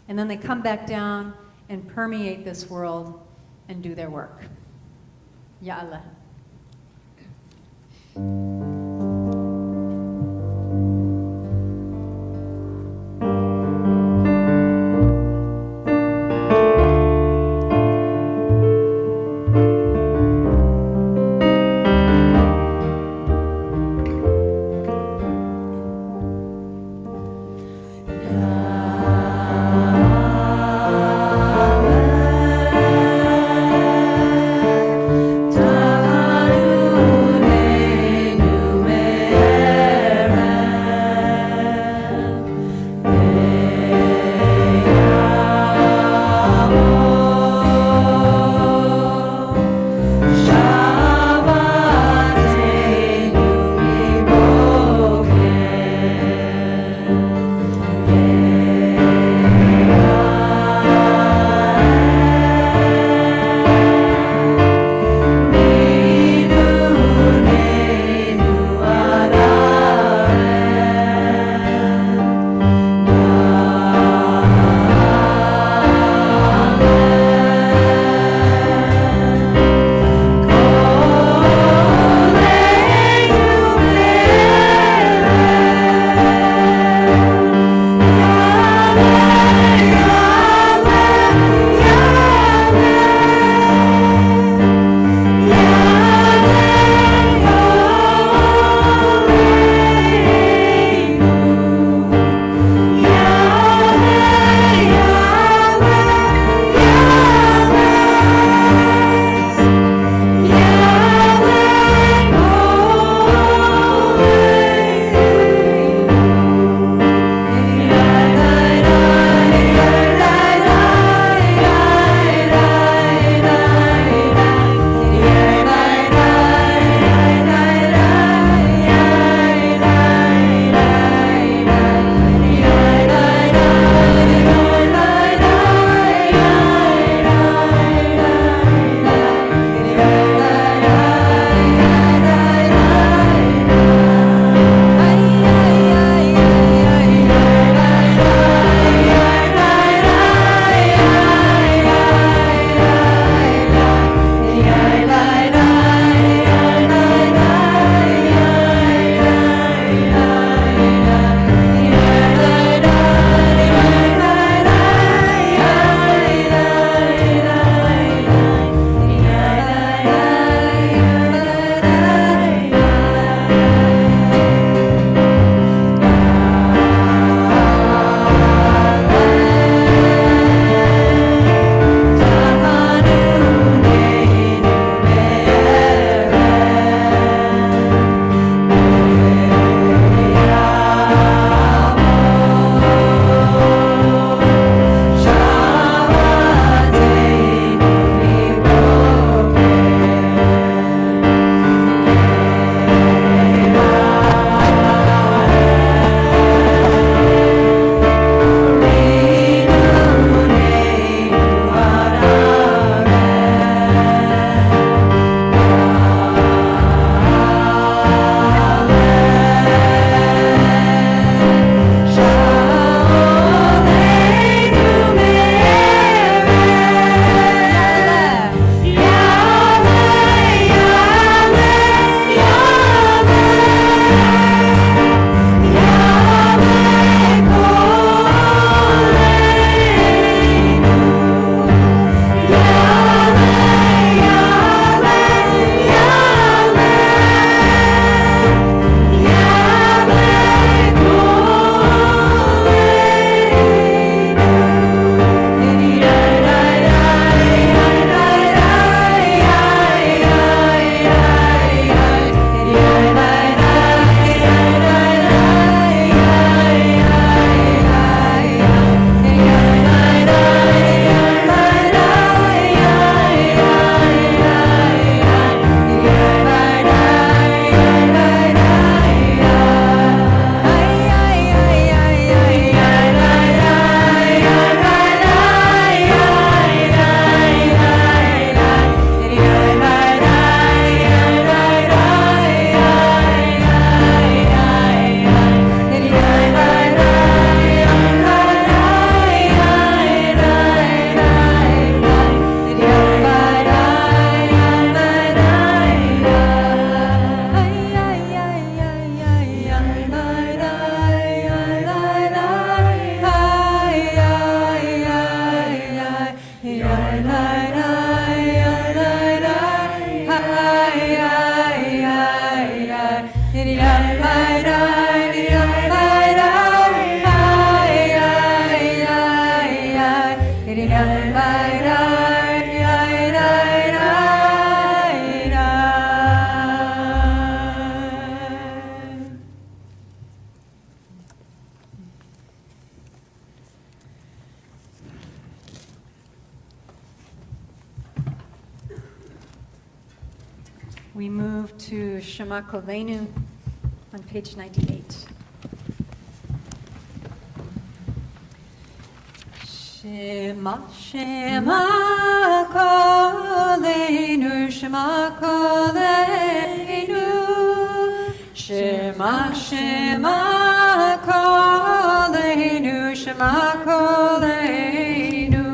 and then they come back down and permeate this world and do their work. Ya'aleh. Ya'aleh. We move to Shanah Tovah on page 98. Shema, Shema Koleinu, Shema Koleinu, Shema, Shema Koleinu, Shema Koleinu,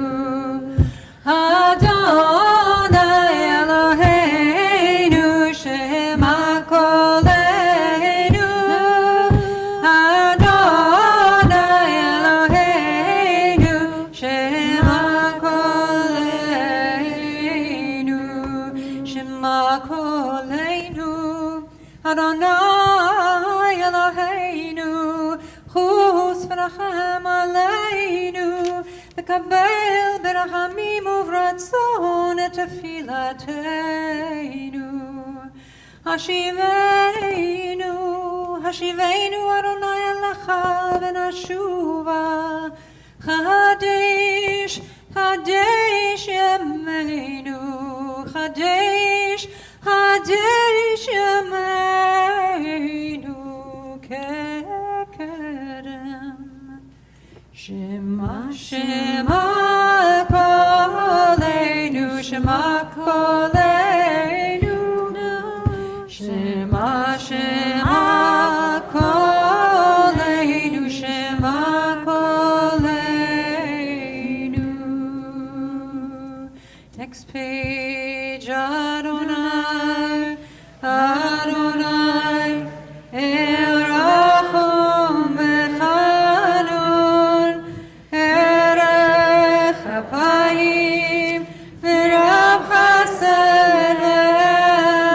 Adonai Eloheinu, Shema Koleinu, Adonai Eloheinu, Shema Koleinu, Shema Koleinu, Adonai Eloheinu, Chus v'rachem aleinu, v'kabel b'rachamim uvratzon et tefilateinu. Hashiveinu, Hashiveinu Adonai elecha v'nashuva, Chadesh, Chadesh yameinu, Chadesh, Chadesh yameinu, kekerem. Shema, Shema Koleinu, Shema Koleinu, Shema, Shema Koleinu, Shema Koleinu. Next page, Adonai, Adonai, Erachum Bechanun, Erech Apayim, V'Rav Chesed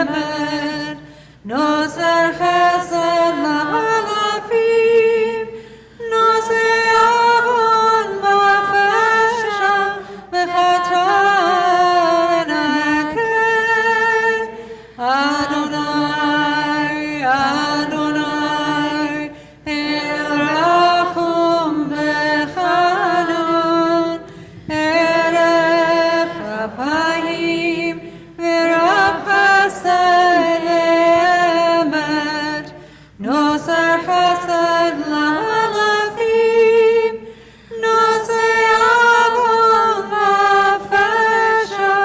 Emet, Noser Chesed La'alafim, Noser Avon Ba'fesha, V'chata V'naket, Adonai, Adonai, Erachum Bechanun, Erech Apayim, V'Rav Chesed Emet, Noser Chesed La'alafim, Noser Avon Ba'fesha,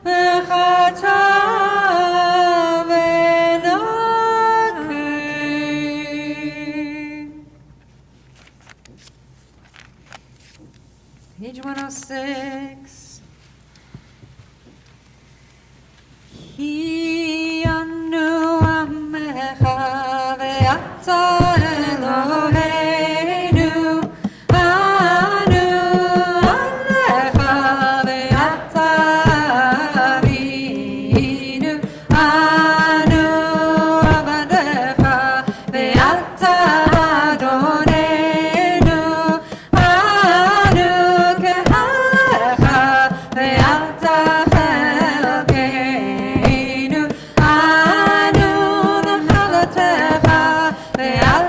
V'chata V'naket. Page 106. Hi anu amecha ve'ata Eloheinu, anu alecha ve'ata avinu, anu avadecha ve'ata Adonenu, anu kehalecha ve'ata chelkeinu, anu nachalatecha ve'al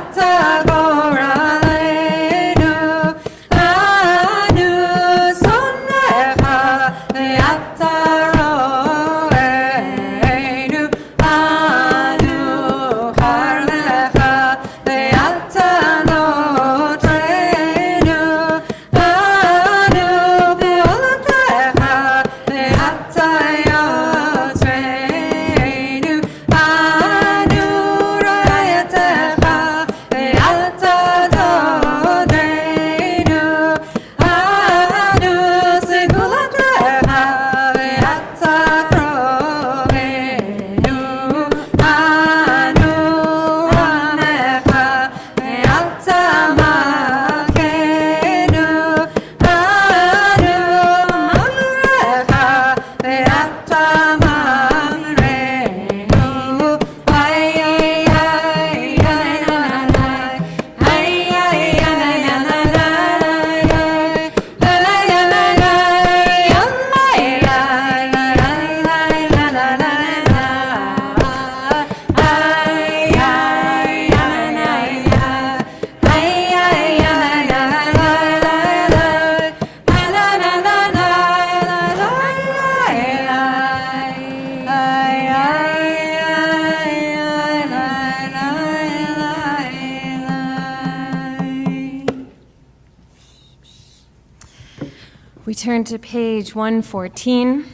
We turn to page 114.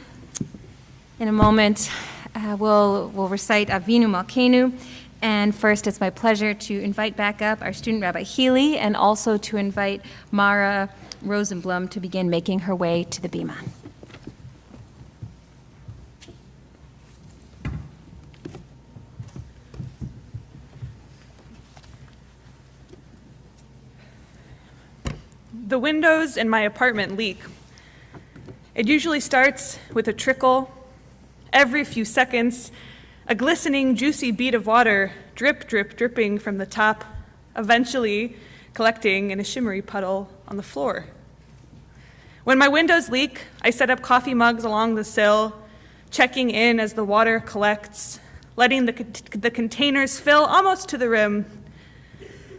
In a moment, we'll recite Avinu Malkeinu. And first, it's my pleasure to invite back up our student Rabbi Healy and also to invite Mara Rosenblum to begin making her way to the bima. The windows in my apartment leak. It usually starts with a trickle. Every few seconds, a glistening, juicy bead of water, drip, drip, dripping from the top, eventually collecting in a shimmery puddle on the floor. When my windows leak, I set up coffee mugs along the sill, checking in as the water collects, letting the containers fill almost to the rim.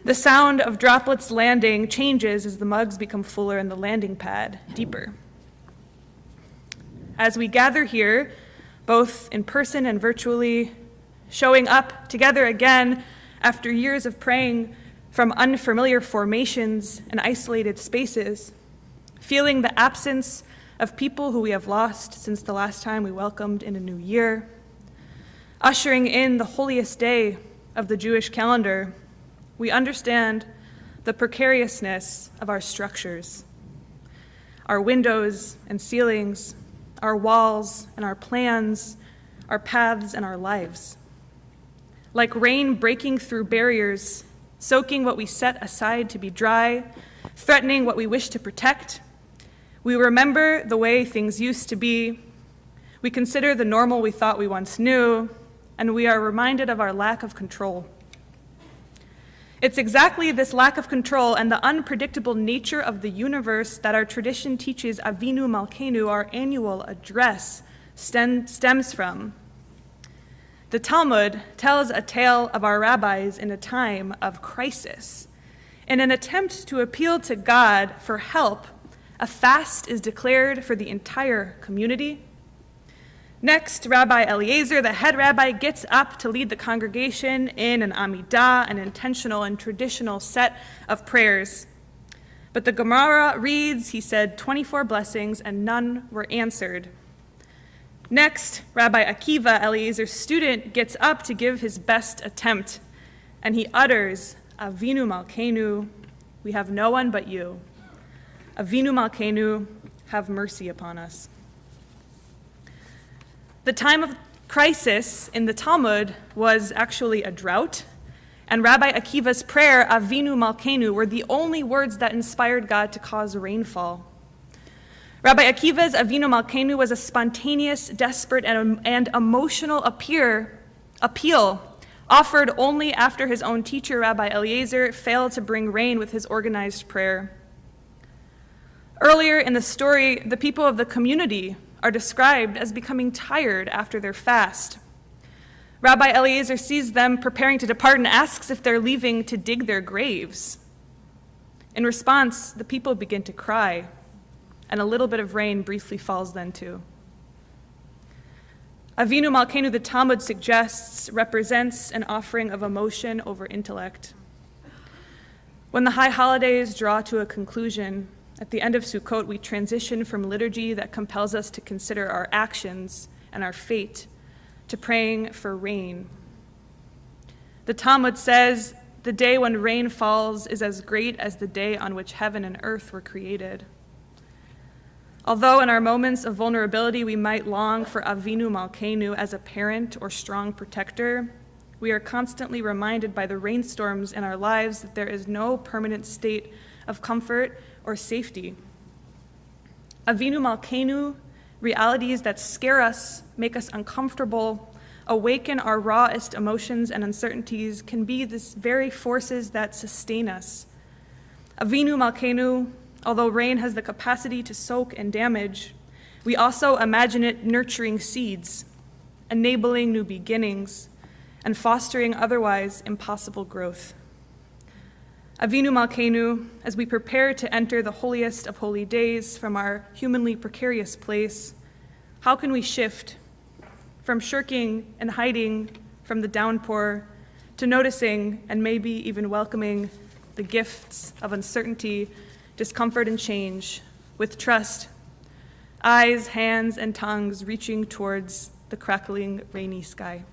The sound of droplets landing changes as the mugs become fuller and the landing pad deeper. As we gather here, both in person and virtually, showing up together again after years of praying from unfamiliar formations and isolated spaces, feeling the absence of people who we have lost since the last time we welcomed in a new year, ushering in the holiest day of the Jewish calendar, we understand the precariousness of our structures, our windows and ceilings, our walls and our plans, our paths and our lives. Like rain breaking through barriers, soaking what we set aside to be dry, threatening what we wish to protect, we remember the way things used to be, we consider the normal we thought we once knew, and we are reminded of our lack of control. It's exactly this lack of control and the unpredictable nature of the universe that our tradition teaches Avinu Malkeinu, our annual address, stems from. The Talmud tells a tale of our rabbis in a time of crisis. In an attempt to appeal to God for help, a fast is declared for the entire community. Next, Rabbi Eliezer, the head rabbi, gets up to lead the congregation in an Amidah, an intentional and traditional set of prayers. But the Gemara reads, he said 24 blessings and none were answered. Next, Rabbi Akiva, Eliezer's student, gets up to give his best attempt, and he utters, Avinu Malkeinu, we have no one but you. Avinu Malkeinu, have mercy upon us. The time of crisis in the Talmud was actually a drought, and Rabbi Akiva's prayer, Avinu Malkeinu, were the only words that inspired God to cause rainfall. Rabbi Akiva's Avinu Malkeinu was a spontaneous, desperate, and emotional appeal offered only after his own teacher, Rabbi Eliezer, failed to bring rain with his organized prayer. Earlier in the story, the people of the community are described as becoming tired after their fast. Rabbi Eliezer sees them preparing to depart and asks if they're leaving to dig their graves. In response, the people begin to cry, and a little bit of rain briefly falls then too. Avinu Malkeinu, the Talmud suggests, represents an offering of emotion over intellect. When the high holidays draw to a conclusion, at the end of Sukkot, we transition from liturgy that compels us to consider our actions and our fate to praying for rain. The Talmud says, the day when rain falls is as great as the day on which heaven and earth were created. Although in our moments of vulnerability we might long for Avinu Malkeinu as a parent or strong protector, we are constantly reminded by the rainstorms in our lives that there is no permanent state of comfort or safety. Avinu Malkeinu, realities that scare us, make us uncomfortable, awaken our rawest emotions and uncertainties, can be these very forces that sustain us. Avinu Malkeinu, although rain has the capacity to soak and damage, we also imagine it nurturing seeds, enabling new beginnings, and fostering otherwise impossible growth. Avinu Malkeinu, as we prepare to enter the holiest of holy days from our humanly precarious place, how can we shift from shirking and hiding from the downpour to noticing and maybe even welcoming the gifts of uncertainty, discomfort, and change with trust eyes, hands, and tongues reaching towards the crackling, rainy sky.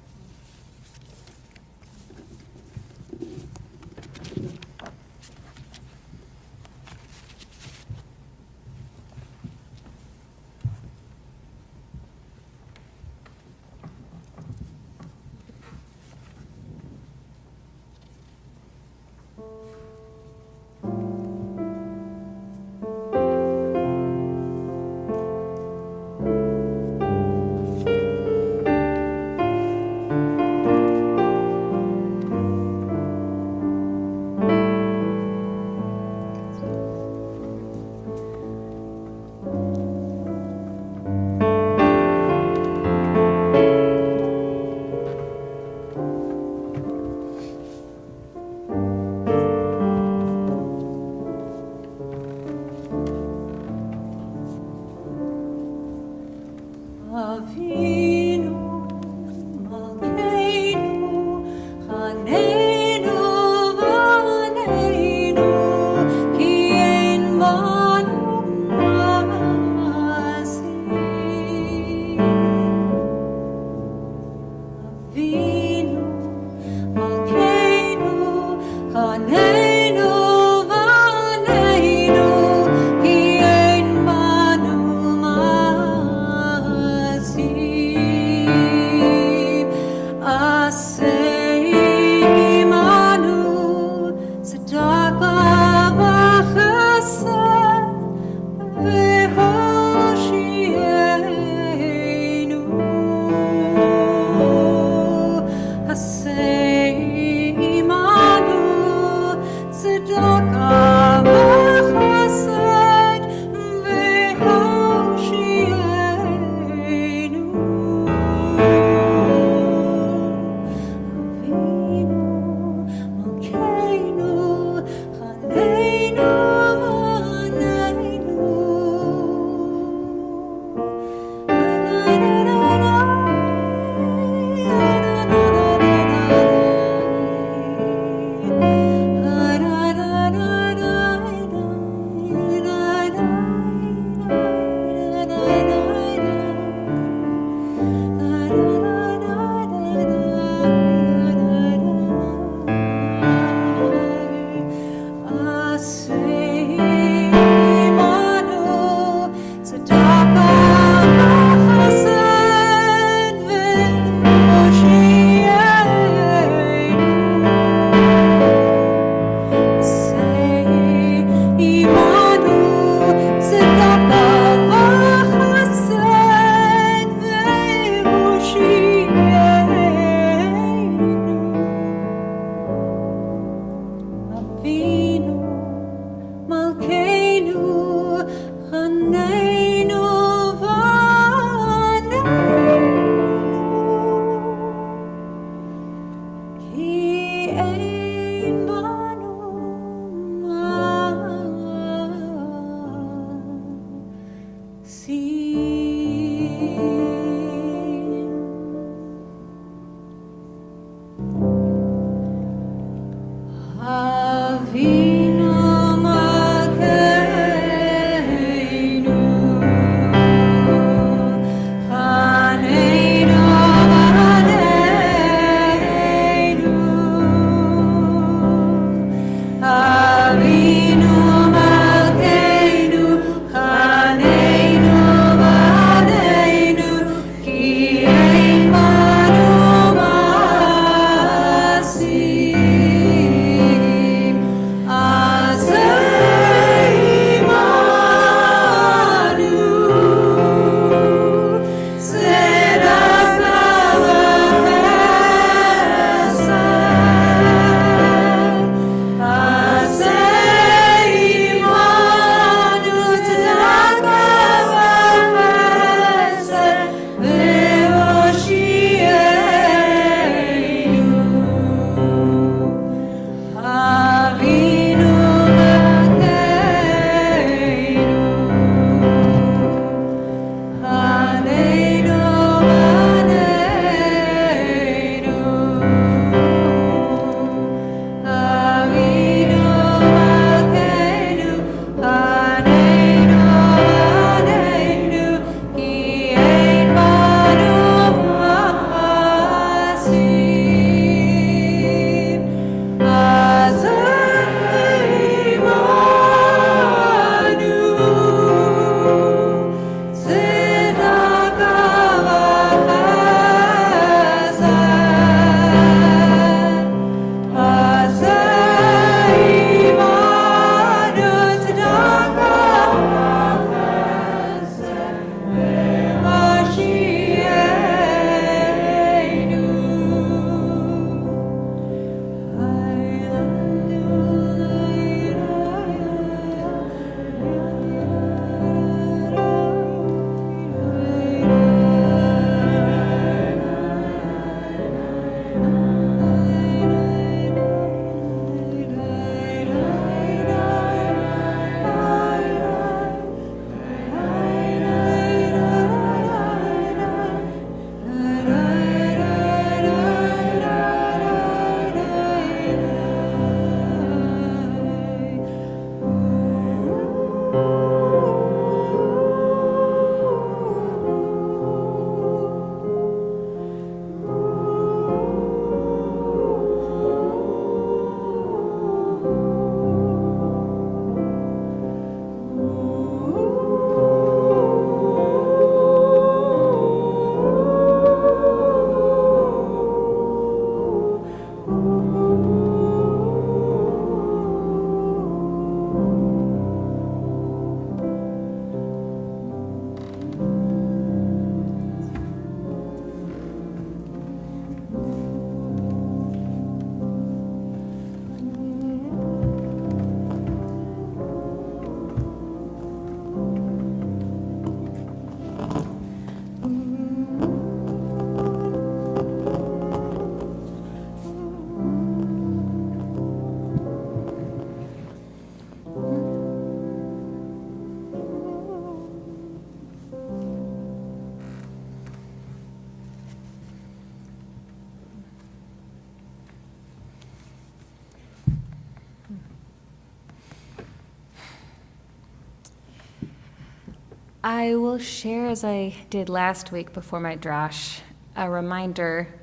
I will share, as I did last week before my drash, a reminder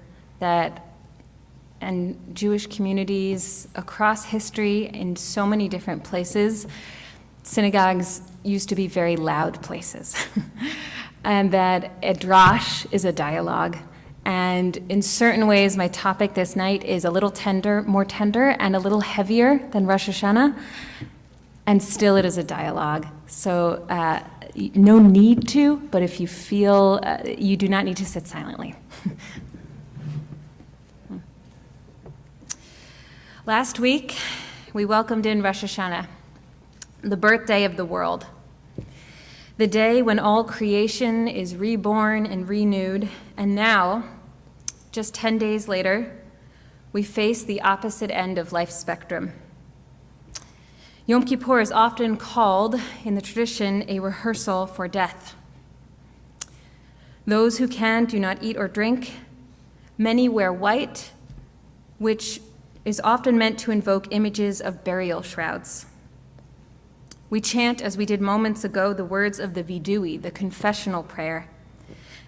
that in Jewish communities across history in so many different places, synagogues used to be very loud places. And that a drash is a dialogue. And in certain ways, my topic this night is a little more tender and a little heavier than Rosh Hashanah. And still it is a dialogue. So no need to, but if you feel, you do not need to sit silently. Last week, we welcomed in Rosh Hashanah, the birthday of the world. The day when all creation is reborn and renewed, and now, just 10 days later, we face the opposite end of life's spectrum. Yom Kippur is often called, in the tradition, a rehearsal for death. Those who can do not eat or drink. Many wear white, which is often meant to invoke images of burial shrouds. We chant, as we did moments ago, the words of the vidui, the confessional prayer.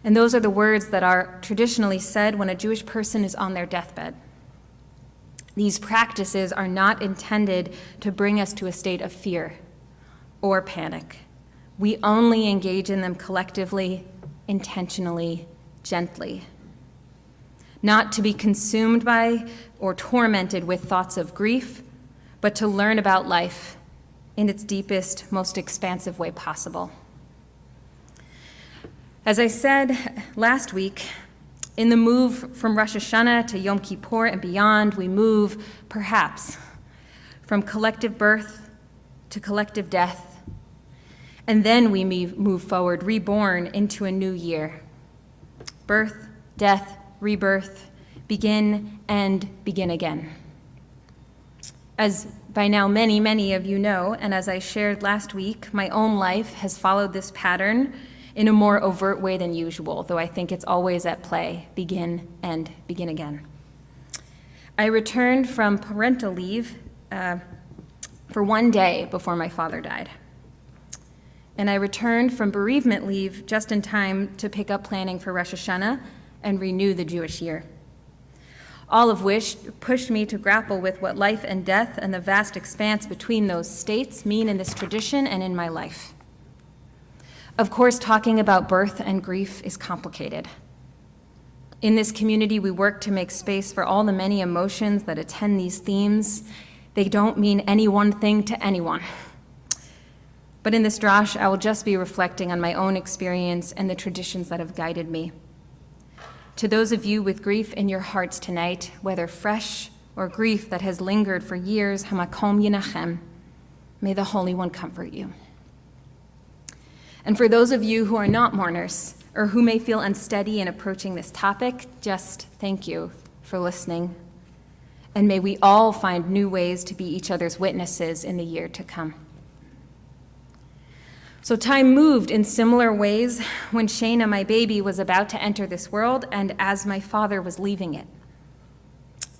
And those are the words that are traditionally said when a Jewish person is on their deathbed. These practices are not intended to bring us to a state of fear or panic. We only engage in them collectively, intentionally, gently. Not to be consumed by or tormented with thoughts of grief, but to learn about life in its deepest, most expansive way possible. As I said last week, in the move from Rosh Hashanah to Yom Kippur and beyond, we move, perhaps, from collective birth to collective death, and then we move forward, reborn into a new year. Birth, death, rebirth, begin and begin again. As by now many, many of you know, and as I shared last week, my own life has followed this pattern in a more overt way than usual, though I think it's always at play, begin and begin again. I returned from parental leave for one day before my father died. And I returned from bereavement leave just in time to pick up planning for Rosh Hashanah and renew the Jewish year. All of which pushed me to grapple with what life and death and the vast expanse between those states mean in this tradition and in my life. Of course, talking about birth and grief is complicated. In this community, we work to make space for all the many emotions that attend these themes. They don't mean any one thing to anyone. But in this drash, I will just be reflecting on my own experience and the traditions that have guided me. To those of you with grief in your hearts tonight, whether fresh or grief that has lingered for years, Hamakom Yinachem, may the Holy One comfort you. And for those of you who are not mourners, or who may feel unsteady in approaching this topic, just thank you for listening. And may we all find new ways to be each other's witnesses in the year to come. So time moved in similar ways when Shanah, my baby, was about to enter this world and as my father was leaving it.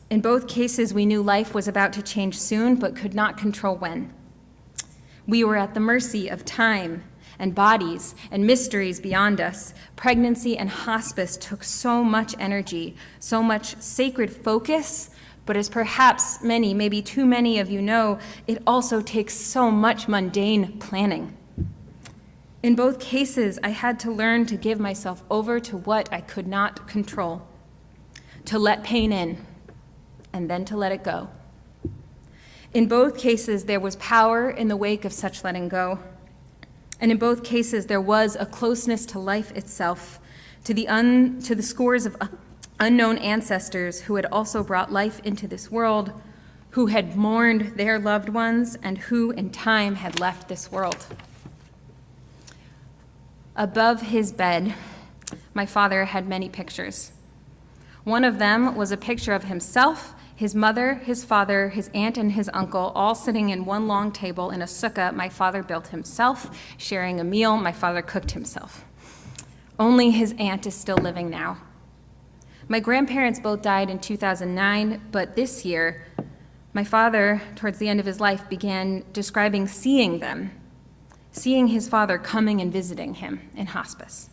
In both cases, we knew life was about to change soon, but could not control when. We were at the mercy of time and bodies and mysteries beyond us. Pregnancy and hospice took so much energy, so much sacred focus, but as perhaps many, maybe too many of you know, it also takes so much mundane planning. In both cases, I had to learn to give myself over to what I could not control, to let pain in, and then to let it go. In both cases, there was power in the wake of such letting go. And in both cases, there was a closeness to life itself, to the scores of unknown ancestors who had also brought life into this world, who had mourned their loved ones, and who in time had left this world. Above his bed, my father had many pictures. One of them was a picture of himself, his mother, his father, his aunt, and his uncle, all sitting in one long table in a sukkah my father built himself, sharing a meal my father cooked himself. Only his aunt is still living now. My grandparents both died in 2009, but this year, my father, towards the end of his life, began describing seeing them seeing his father coming and visiting him in hospice,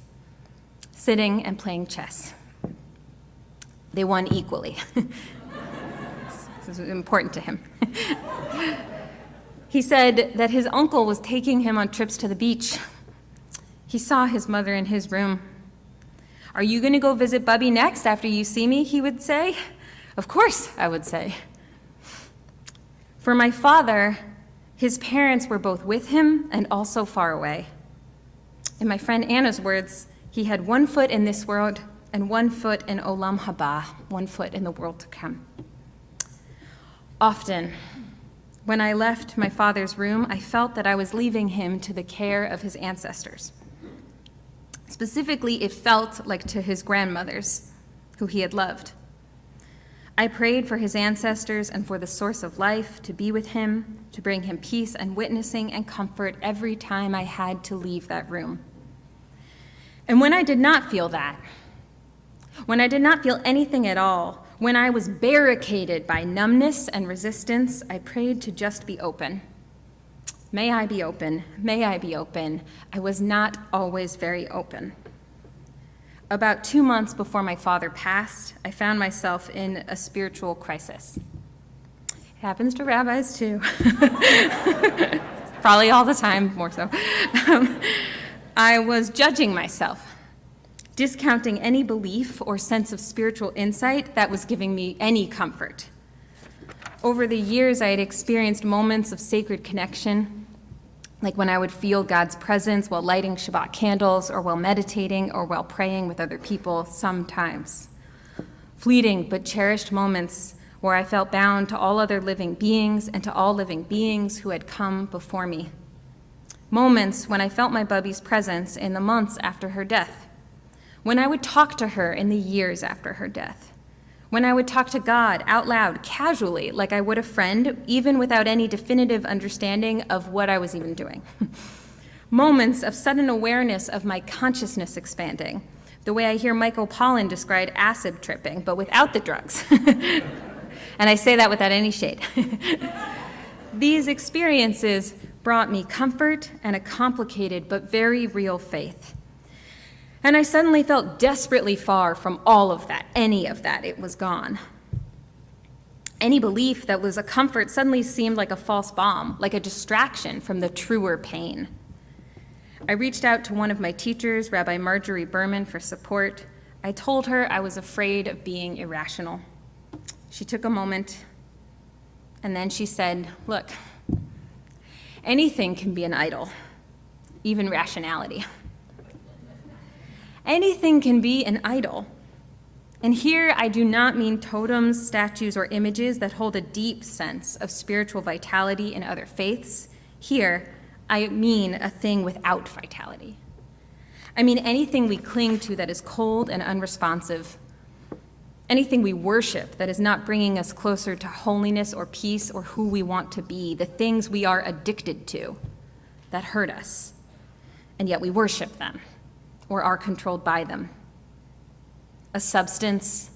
sitting and playing chess. They won equally. This is important to him. He said that his uncle was taking him on trips to the beach. He saw his mother in his room. "Are you going to go visit Bubby next after you see me?" he would say. "Of course," I would say. For my father, his parents were both with him and also far away. In my friend Anna's words, he had one foot in this world and one foot in Olam Haba, one foot in the world to come. Often, when I left my father's room, I felt that I was leaving him to the care of his ancestors. Specifically, it felt like to his grandmothers, who he had loved. I prayed for his ancestors and for the source of life to be with him, to bring him peace and witnessing and comfort every time I had to leave that room. And when I did not feel that, when I did not feel anything at all, when I was barricaded by numbness and resistance, I prayed to just be open. May I be open, may I be open. I was not always very open. About 2 months before my father passed, I found myself in a spiritual crisis. It happens to rabbis too. Probably all the time, more so. I was judging myself, discounting any belief or sense of spiritual insight that was giving me any comfort. Over the years, I had experienced moments of sacred connection, like when I would feel God's presence while lighting Shabbat candles or while meditating or while praying with other people sometimes. Fleeting but cherished moments where I felt bound to all other living beings and to all living beings who had come before me. Moments when I felt my Bubby's presence in the months after her death, when I would talk to her in the years after her death, when I would talk to God out loud, casually, like I would a friend, even without any definitive understanding of what I was even doing. Moments of sudden awareness of my consciousness expanding, the way I hear Michael Pollan describe acid tripping, but without the drugs. And I say that without any shade. These experiences brought me comfort and a complicated but very real faith. And I suddenly felt desperately far from all of that, any of that. It was gone. Any belief that was a comfort suddenly seemed like a false bomb, like a distraction from the truer pain. I reached out to one of my teachers, Rabbi Marjorie Berman, for support. I told her I was afraid of being irrational. She took a moment, and then she said, "Look, anything can be an idol, even rationality. Anything can be an idol. And here I do not mean totems, statues, or images that hold a deep sense of spiritual vitality in other faiths. Here, I mean a thing without vitality. I mean anything we cling to that is cold and unresponsive. Anything we worship that is not bringing us closer to holiness or peace or who we want to be, the things we are addicted to that hurt us, and yet we worship them or are controlled by them. A substance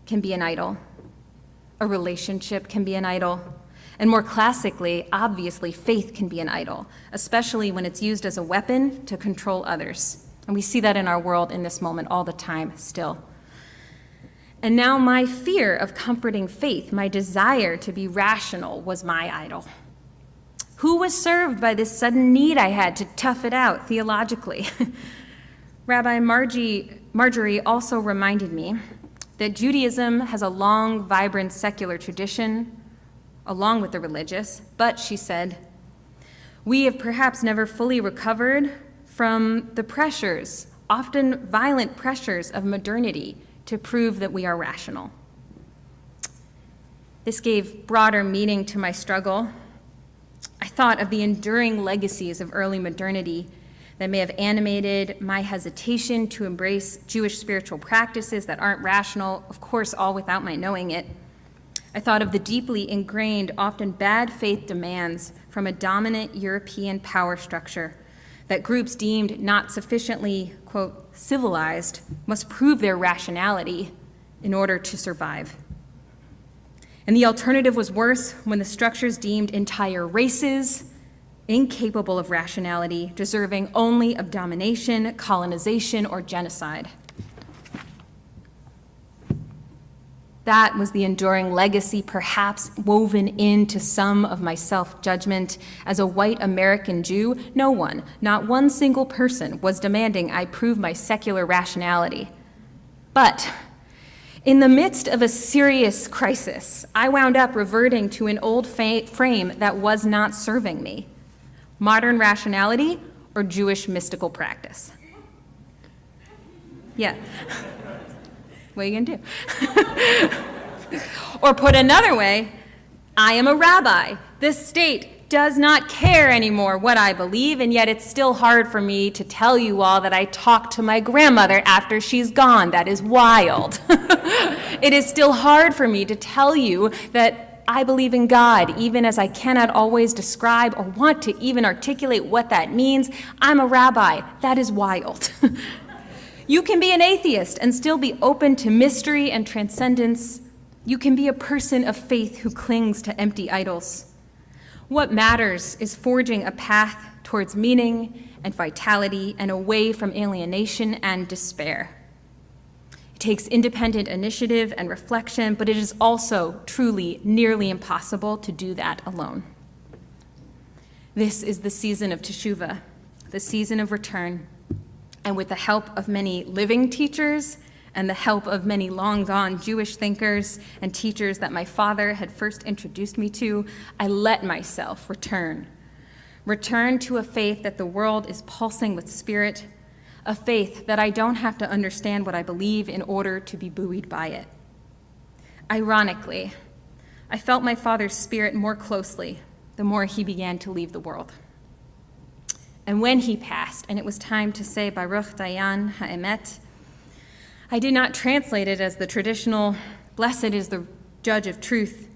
can be an idol. A relationship can be an idol. And more classically, obviously, faith can be an idol, especially when it's used as a weapon to control others. And we see that in our world in this moment all the time still. And now my fear of comforting faith, my desire to be rational, was my idol. Who was served by this sudden need I had to tough it out theologically? Rabbi Marjorie also reminded me that Judaism has a long, vibrant secular tradition, along with the religious, but, she said, we have perhaps never fully recovered from the pressures, often violent pressures of modernity, to prove that we are rational. This gave broader meaning to my struggle. I thought of the enduring legacies of early modernity that may have animated my hesitation to embrace Jewish spiritual practices that aren't rational, of course, all without my knowing it. I thought of the deeply ingrained, often bad faith demands from a dominant European power structure that groups deemed not sufficiently, quote, civilized must prove their rationality in order to survive. And the alternative was worse when the structures deemed entire races, incapable of rationality, deserving only of domination, colonization, or genocide. That was the enduring legacy, perhaps woven into some of my self-judgment. As a white American Jew, no one, not one single person, was demanding I prove my secular rationality. But in the midst of a serious crisis, I wound up reverting to an old frame that was not serving me. Modern rationality or Jewish mystical practice? Yeah. What are you gonna do? Or put another way, I am a rabbi. This state does not care anymore what I believe, and yet it's still hard for me to tell you all that I talked to my grandmother after she's gone. That is wild. It is still hard for me to tell you that I believe in God, even as I cannot always describe or want to even articulate what that means. I'm a rabbi. That is wild. You can be an atheist and still be open to mystery and transcendence. You can be a person of faith who clings to empty idols. What matters is forging a path towards meaning and vitality and away from alienation and despair. It takes independent initiative and reflection, but it is also truly nearly impossible to do that alone. This is the season of teshuvah, the season of return. And with the help of many living teachers and the help of many long-gone Jewish thinkers and teachers that my father had first introduced me to, I let myself return to a faith that the world is pulsing with spirit, a faith that I don't have to understand what I believe in order to be buoyed by it. Ironically, I felt my father's spirit more closely the more he began to leave the world. And when he passed, and it was time to say Baruch Dayan Ha'emet, I did not translate it as the traditional, blessed is the judge of truth.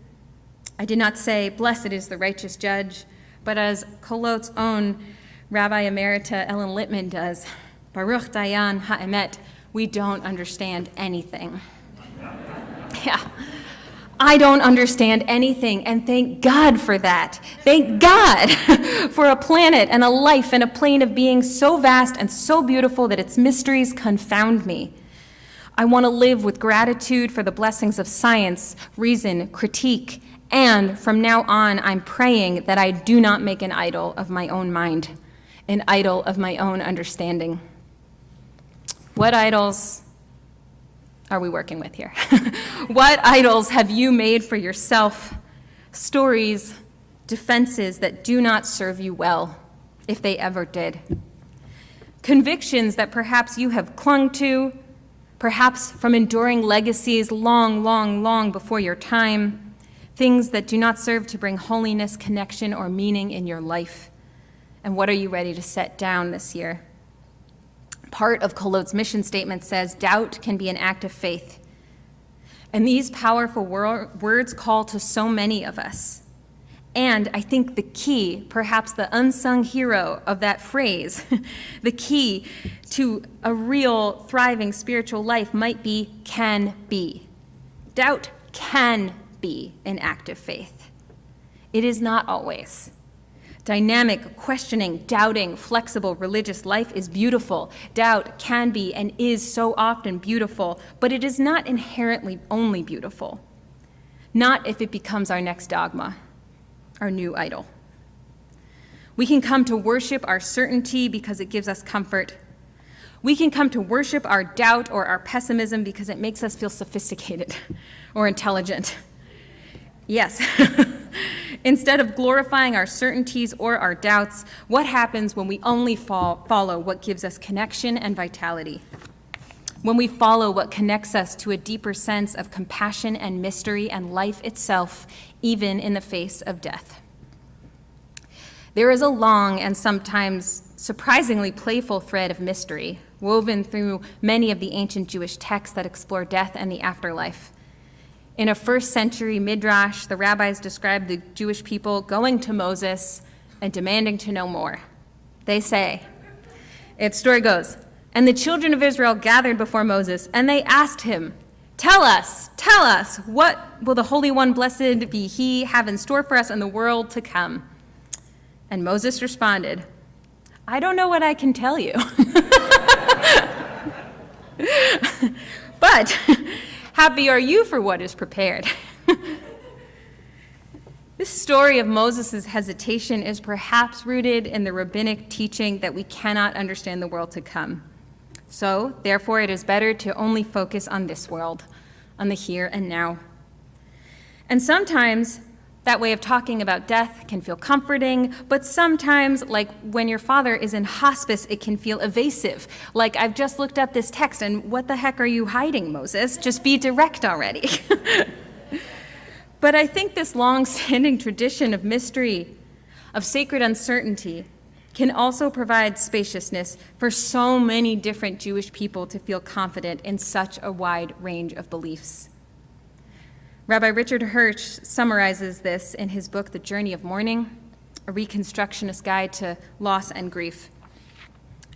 I did not say, blessed is the righteous judge, but as Kolot's own Rabbi Emerita Ellen Littman does, Baruch Dayan Ha'emet, we don't understand anything. Yeah. I don't understand anything, and thank God for that. Thank God for a planet and a life and a plane of being so vast and so beautiful that its mysteries confound me. I want to live with gratitude for the blessings of science, reason, critique, and from now on, I'm praying that I do not make an idol of my own mind, an idol of my own understanding. What idols are we working with here? What idols have you made for yourself? Stories, defenses that do not serve you well, if they ever did. Convictions that perhaps you have clung to, perhaps from enduring legacies long, long, long before your time. Things that do not serve to bring holiness, connection, or meaning in your life. And what are you ready to set down this year? Part of Kolot's mission statement says, doubt can be an act of faith. And these powerful words call to so many of us. And I think the key, perhaps the unsung hero of that phrase, the key to a real thriving spiritual life might be can be. Doubt can be an act of faith. It is not always. Dynamic, questioning, doubting, flexible religious life is beautiful. Doubt can be and is so often beautiful, but it is not inherently only beautiful. Not if it becomes our next dogma, our new idol. We can come to worship our certainty because it gives us comfort. We can come to worship our doubt or our pessimism because it makes us feel sophisticated or intelligent. Yes. Instead of glorifying our certainties or our doubts, what happens when we only follow what gives us connection and vitality? When we follow what connects us to a deeper sense of compassion and mystery and life itself, even in the face of death. There is a long and sometimes surprisingly playful thread of mystery woven through many of the ancient Jewish texts that explore death and the afterlife. In a first century midrash, the rabbis describe the Jewish people going to Moses and demanding to know more. They say, its story goes, and the children of Israel gathered before Moses, and they asked him, tell us, what will the Holy One, blessed be he, have in store for us in the world to come? And Moses responded, I don't know what I can tell you. But happy are you for what is prepared. This story of Moses' hesitation is perhaps rooted in the rabbinic teaching that we cannot understand the world to come. So, therefore, it is better to only focus on this world, on the here and now. And sometimes that way of talking about death can feel comforting, but sometimes, like when your father is in hospice, it can feel evasive. Like, I've just looked up this text, and what the heck are you hiding, Moses? Just be direct already. But I think this long-standing tradition of mystery, of sacred uncertainty, can also provide spaciousness for so many different Jewish people to feel confident in such a wide range of beliefs. Rabbi Richard Hirsch summarizes this in his book, The Journey of Mourning, a Reconstructionist Guide to Loss and Grief.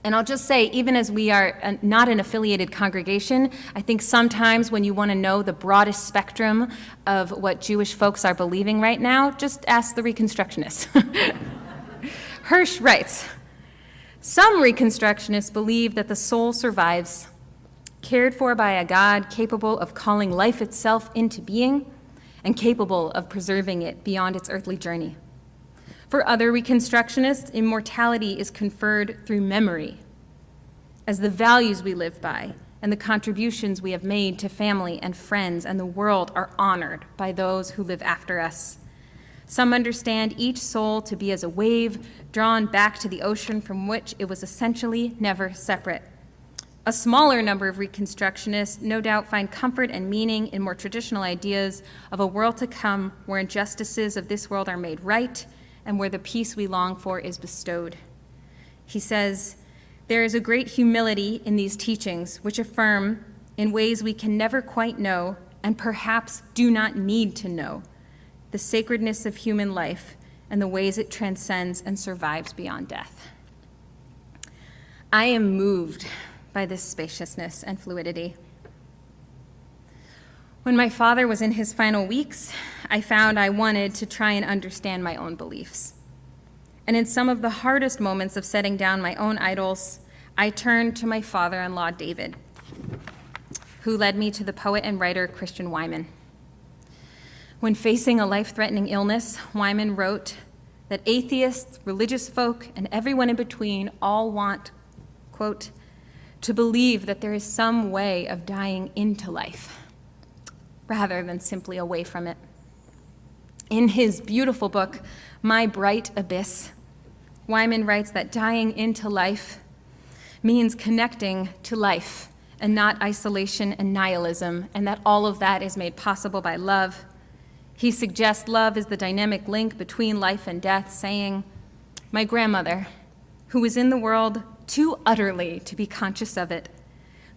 And I'll just say, even as we are not an affiliated congregation, I think sometimes when you want to know the broadest spectrum of what Jewish folks are believing right now, just ask the Reconstructionists. Hirsch writes, some Reconstructionists believe that the soul survives, cared for by a God capable of calling life itself into being and capable of preserving it beyond its earthly journey. For other Reconstructionists, immortality is conferred through memory, as the values we live by and the contributions we have made to family and friends and the world are honored by those who live after us. Some understand each soul to be as a wave drawn back to the ocean from which it was essentially never separate. A smaller number of Reconstructionists no doubt find comfort and meaning in more traditional ideas of a world to come where injustices of this world are made right and where the peace we long for is bestowed. He says, there is a great humility in these teachings which affirm, in ways we can never quite know and perhaps do not need to know, the sacredness of human life and the ways it transcends and survives beyond death. I am moved by this spaciousness and fluidity. When my father was in his final weeks, I found I wanted to try and understand my own beliefs. And in some of the hardest moments of setting down my own idols, I turned to my father-in-law, David, who led me to the poet and writer Christian Wyman. When facing a life-threatening illness, Wyman wrote that atheists, religious folk, and everyone in between all want, quote, to believe that there is some way of dying into life, rather than simply away from it. In his beautiful book, My Bright Abyss, Wyman writes that dying into life means connecting to life and not isolation and nihilism, and that all of that is made possible by love. He suggests love is the dynamic link between life and death, saying, my grandmother, who was in the world too utterly to be conscious of it,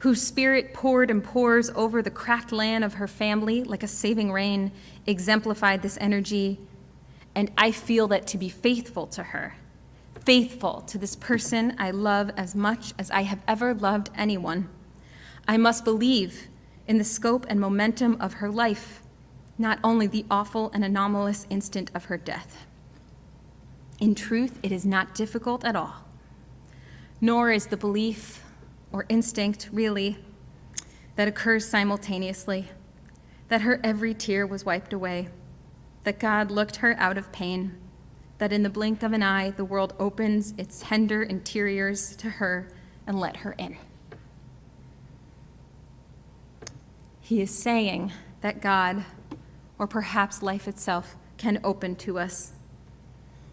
whose spirit poured and pours over the cracked land of her family like a saving rain, exemplified this energy, and I feel that to be faithful to her, faithful to this person I love as much as I have ever loved anyone, I must believe in the scope and momentum of her life, not only the awful and anomalous instant of her death. In truth, it is not difficult at all, nor is the belief or instinct, really, that occurs simultaneously, that her every tear was wiped away, that God looked her out of pain, that in the blink of an eye, the world opens its tender interiors to her and let her in. He is saying that God, or perhaps life itself, can open to us,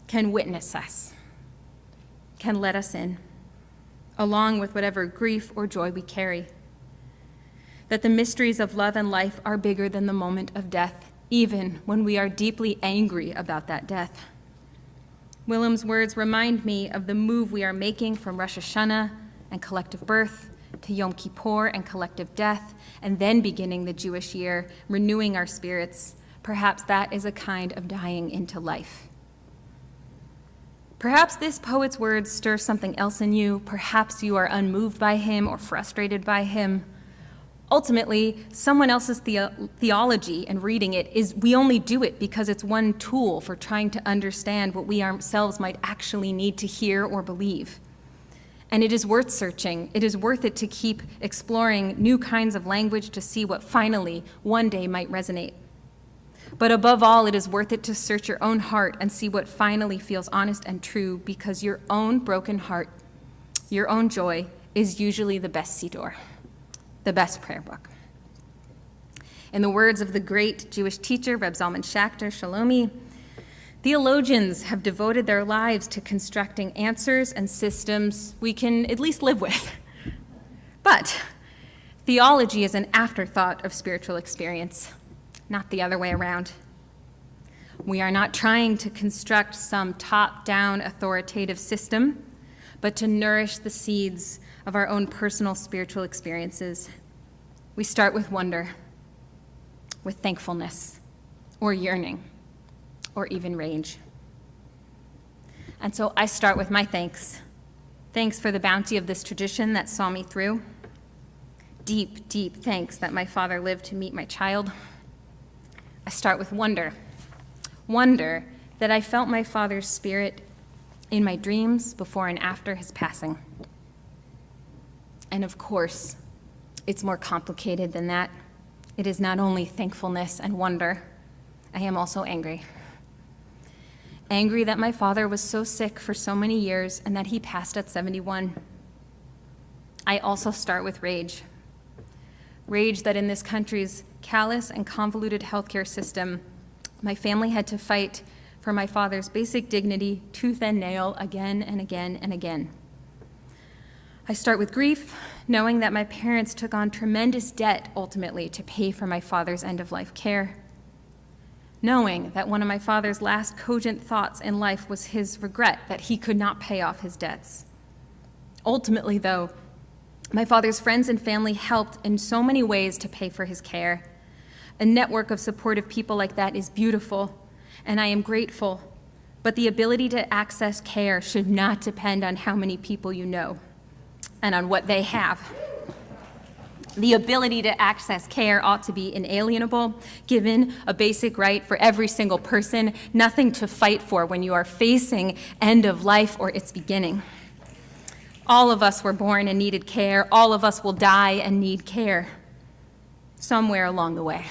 can witness us, can let us in, along with whatever grief or joy we carry. That the mysteries of love and life are bigger than the moment of death, even when we are deeply angry about that death. Willem's words remind me of the move we are making from Rosh Hashanah and collective birth to Yom Kippur and collective death, and then beginning the Jewish year, renewing our spirits. Perhaps that is a kind of dying into life. Perhaps this poet's words stir something else in you. Perhaps you are unmoved by him or frustrated by him. Ultimately, someone else's theology and reading it we only do it because it's one tool for trying to understand what we ourselves might actually need to hear or believe. And it is worth searching. It is worth it to keep exploring new kinds of language to see what finally one day might resonate. But above all, it is worth it to search your own heart and see what finally feels honest and true, because your own broken heart, your own joy, is usually the best siddur, the best prayer book. In the words of the great Jewish teacher, Reb Zalman Schachter, Shalomi, theologians have devoted their lives to constructing answers and systems we can at least live with. But theology is an afterthought of spiritual experience, not the other way around. We are not trying to construct some top-down authoritative system, but to nourish the seeds of our own personal spiritual experiences. We start with wonder, with thankfulness, or yearning, or even rage. And so I start with my thanks. Thanks for the bounty of this tradition that saw me through. Deep, deep thanks that my father lived to meet my child. I start with wonder. Wonder that I felt my father's spirit in my dreams before and after his passing. And of course, it's more complicated than that. It is not only thankfulness and wonder, I am also angry. Angry that my father was so sick for so many years and that he passed at 71. I also start with rage. Rage that in this country's callous and convoluted healthcare system, my family had to fight for my father's basic dignity, tooth and nail, again and again and again. I start with grief, knowing that my parents took on tremendous debt ultimately to pay for my father's end-of-life care. Knowing that one of my father's last cogent thoughts in life was his regret that he could not pay off his debts. Ultimately, though, my father's friends and family helped in so many ways to pay for his care. A network of supportive people like that is beautiful, and I am grateful, but the ability to access care should not depend on how many people you know and on what they have. The ability to access care ought to be inalienable, given a basic right for every single person, nothing to fight for when you are facing end of life or its beginning. All of us were born and needed care. All of us will die and need care somewhere along the way.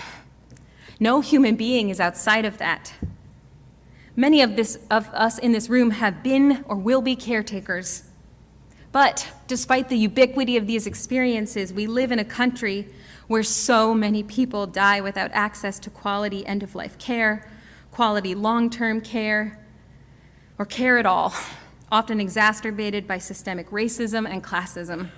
No human being is outside of that. Many of us in this room have been or will be caretakers. But despite the ubiquity of these experiences, we live in a country where so many people die without access to quality end-of-life care, quality long-term care, or care at all, often exacerbated by systemic racism and classism,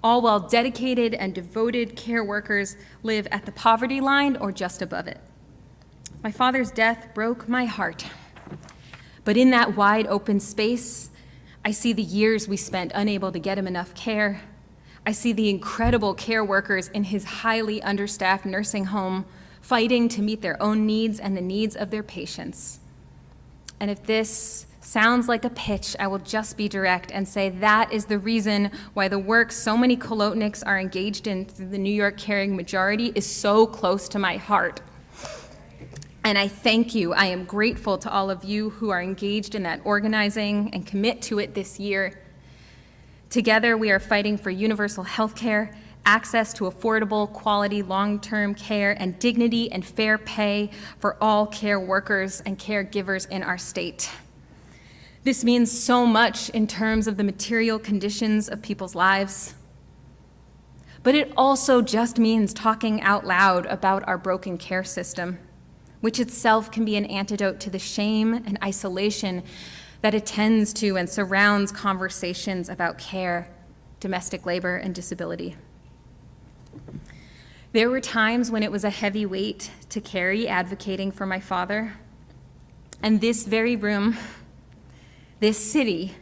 all while dedicated and devoted care workers live at the poverty line or just above it. My father's death broke my heart, but in that wide open space, I see the years we spent unable to get him enough care. I see the incredible care workers in his highly understaffed nursing home fighting to meet their own needs and the needs of their patients. And if this sounds like a pitch, I will just be direct and say that is the reason why the work so many Kolotniks are engaged in through the New York Caring Majority is so close to my heart. And I thank you. I am grateful to all of you who are engaged in that organizing and commit to it this year. Together, we are fighting for universal health care, access to affordable, quality, long-term care, and dignity and fair pay for all care workers and caregivers in our state. This means so much in terms of the material conditions of people's lives. But it also just means talking out loud about our broken care system, which itself can be an antidote to the shame and isolation that attends to and surrounds conversations about care, domestic labor, and disability. There were times when it was a heavy weight to carry advocating for my father, and this very room, this city,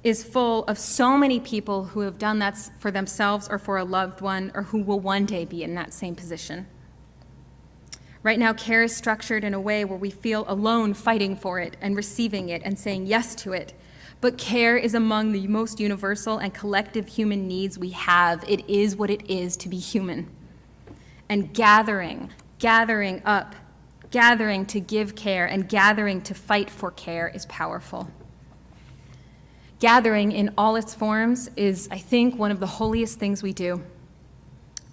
is full of so many people who have done that for themselves or for a loved one, or who will one day be in that same position. Right now, care is structured in a way where we feel alone fighting for it and receiving it and saying yes to it. But care is among the most universal and collective human needs we have. It is what it is to be human. And gathering up, gathering to give care, and gathering to fight for care is powerful. Gathering in all its forms is, I think, one of the holiest things we do.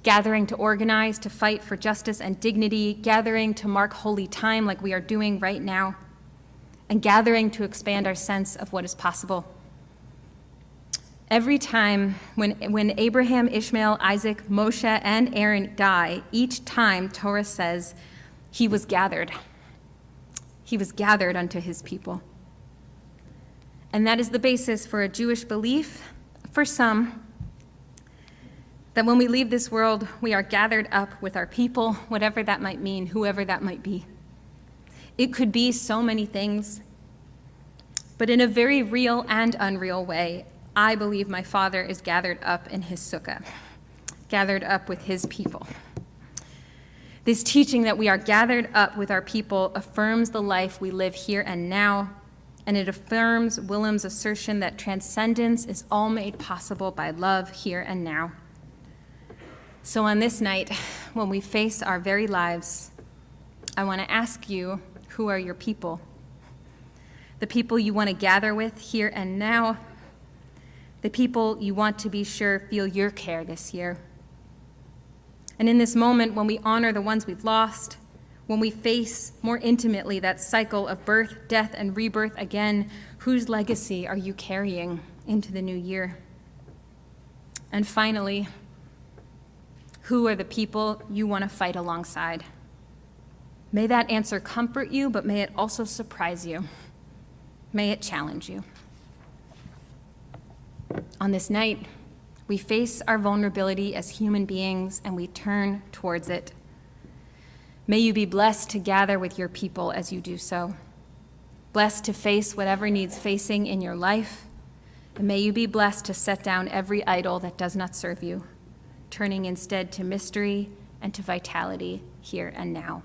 Gathering to organize, to fight for justice and dignity, gathering to mark holy time like we are doing right now, and gathering to expand our sense of what is possible. Every time when Abraham, Ishmael, Isaac, Moshe, and Aaron die, each time Torah says he was gathered. He was gathered unto his people. And that is the basis for a Jewish belief, for some, that when we leave this world, we are gathered up with our people, whatever that might mean, whoever that might be. It could be so many things, but in a very real and unreal way, I believe my Father is gathered up in his sukkah, gathered up with his people. This teaching that we are gathered up with our people affirms the life we live here and now, and it affirms Willem's assertion that transcendence is all made possible by love here and now. So on this night, when we face our very lives, I want to ask you, who are your people? The people you want to gather with here and now, the people you want to be sure feel your care this year. And in this moment, when we honor the ones we've lost, when we face more intimately that cycle of birth, death, and rebirth again, whose legacy are you carrying into the new year? And finally, who are the people you want to fight alongside? May that answer comfort you, but may it also surprise you. May it challenge you. On this night, we face our vulnerability as human beings and we turn towards it. May you be blessed to gather with your people as you do so. Blessed to face whatever needs facing in your life. And may you be blessed to set down every idol that does not serve you, turning instead to mystery and to vitality here and now.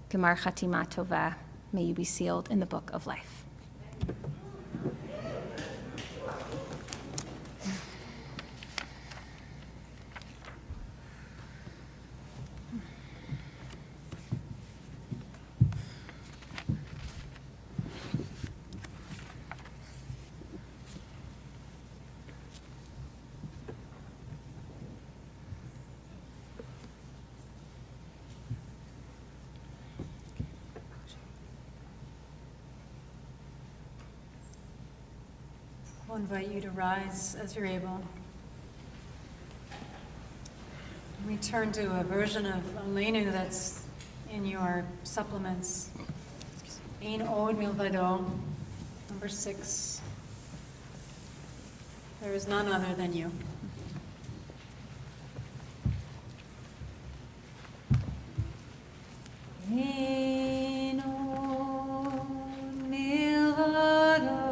Gemar Chatima Tovah, may you be sealed in the book of life. I'll invite you to rise as you're able. We turn to a version of Aleinu that's in your supplements. Ein od milvado, number 6. There is none other than you. Ein od milvado.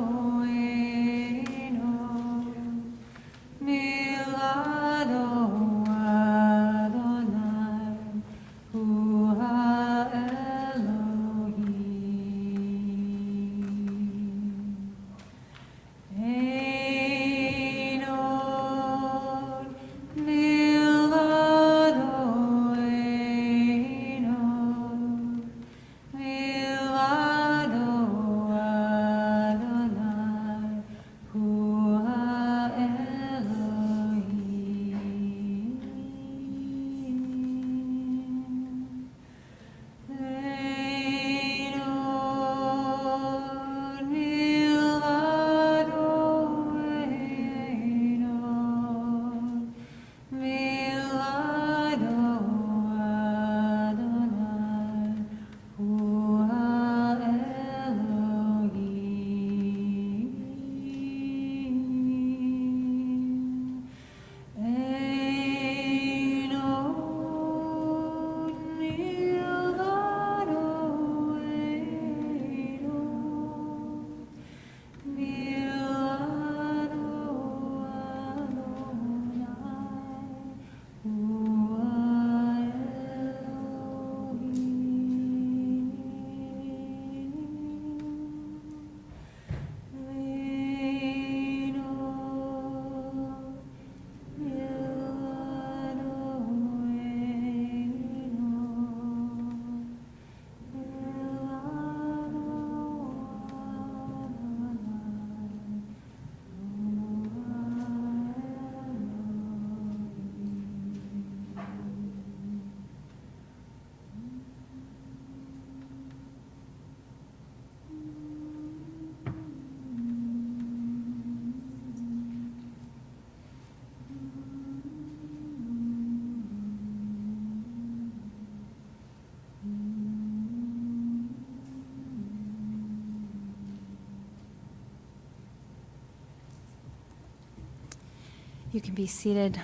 You can be seated.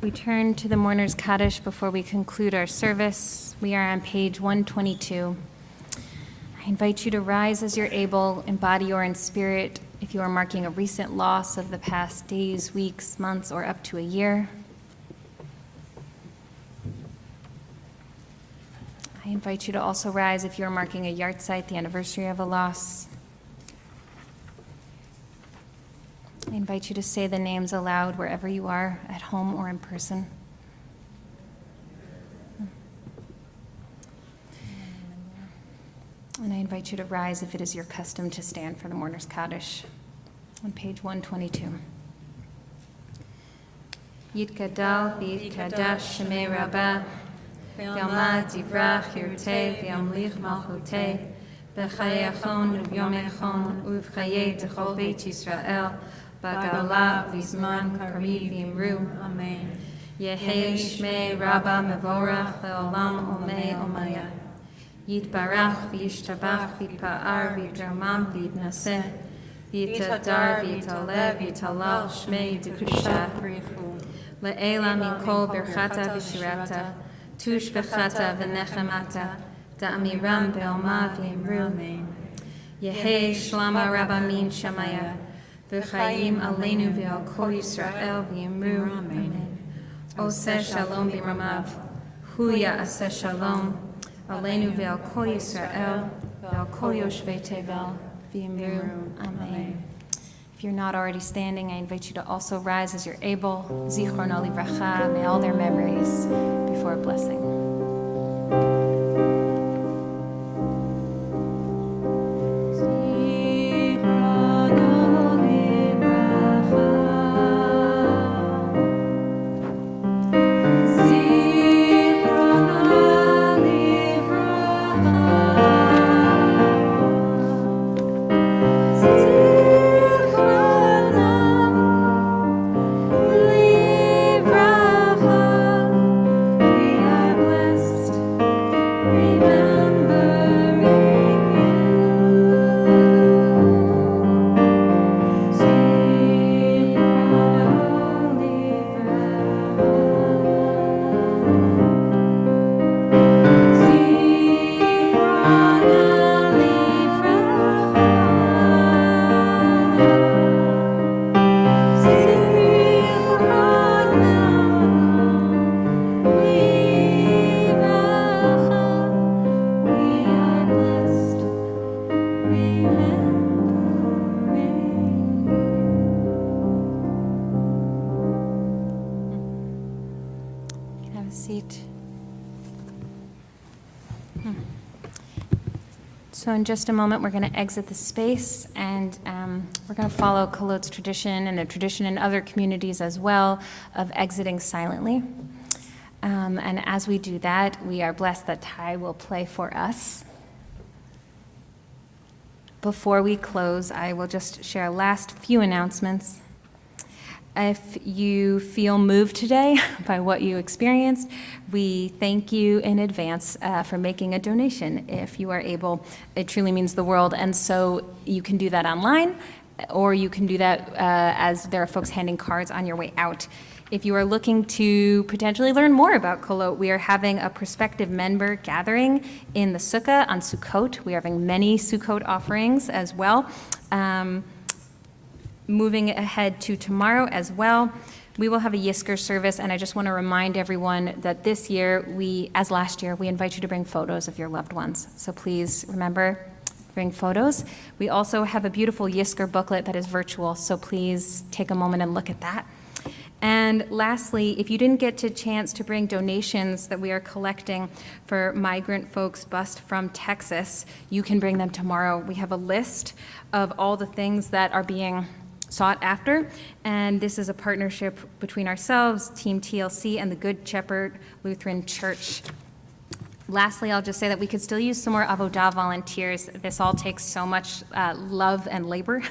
We turn to the Mourner's Kaddish before we conclude our service. We are on page 122. I invite you to rise as you're able, in body or in spirit, if you are marking a recent loss of the past days, weeks, months, or up to a year. I invite you to also rise if you're marking a yahrzeit, the anniversary of a loss. I invite you to say the names aloud wherever you are, at home or in person. And I invite you to rise if it is your custom to stand for the Mourner's Kaddish on page 122. Yitkadal v'yitkadash shemei Rabbah, v'yalmad divrach yirteh v'yamlich malchuteh, b'chayei achon u'b'yom echon u'v'chayei t'chol beit Yisrael, b'gala v'zman kariv v'imru. Amen. Yehei shmei Rabbah mevorach le'olam omei omaya. Yitbarach v'yishtabach v'yitpa'ar v'yitramam v'yitnaseh v'yitadar v'yitalev v'yitalal shmei d'kusha le'ela mikol berchata v'shirata tush bechata v'nechemata da'amiram be'oma v'imru Yehei shlama rabbamin shamaya v'chayim aleinu v'al kol Yisrael v'imru Amen. Oseh shalom b'ramav hu ya'aseh shalom Aleinu ve'al kol Yisrael, ve'al kol yoshvei tevel, v'imru. Amen. If you're not already standing, I invite you to also rise as you're able. Zichrono livracha, may all their memories before a blessing. So in just a moment, we're going to exit the space, and we're going to follow Kolot's tradition and the tradition in other communities as well of exiting silently. And as we do that, we are blessed that Ty will play for us. Before we close, I will just share a last few announcements. If you feel moved today by what you experienced, we thank you in advance for making a donation. If you are able, it truly means the world. And so you can do that online, or you can do that as there are folks handing cards on your way out. If you are looking to potentially learn more about Kolot, we are having a prospective member gathering in the Sukkah on Sukkot. We are having many Sukkot offerings as well. Moving ahead to tomorrow as well, we will have a Yisker service, and I just want to remind everyone that this year, as last year, we invite you to bring photos of your loved ones. So please remember, bring photos. We also have a beautiful Yisker booklet that is virtual, so please take a moment and look at that. And lastly, if you didn't get a chance to bring donations that we are collecting for migrant folks bused from Texas, you can bring them tomorrow. We have a list of all the things that are being sought after, and this is a partnership between ourselves, Team TLC, and the Good Shepherd Lutheran Church. Lastly, I'll just say that we could still use some more avodah volunteers. This all takes so much love and labor,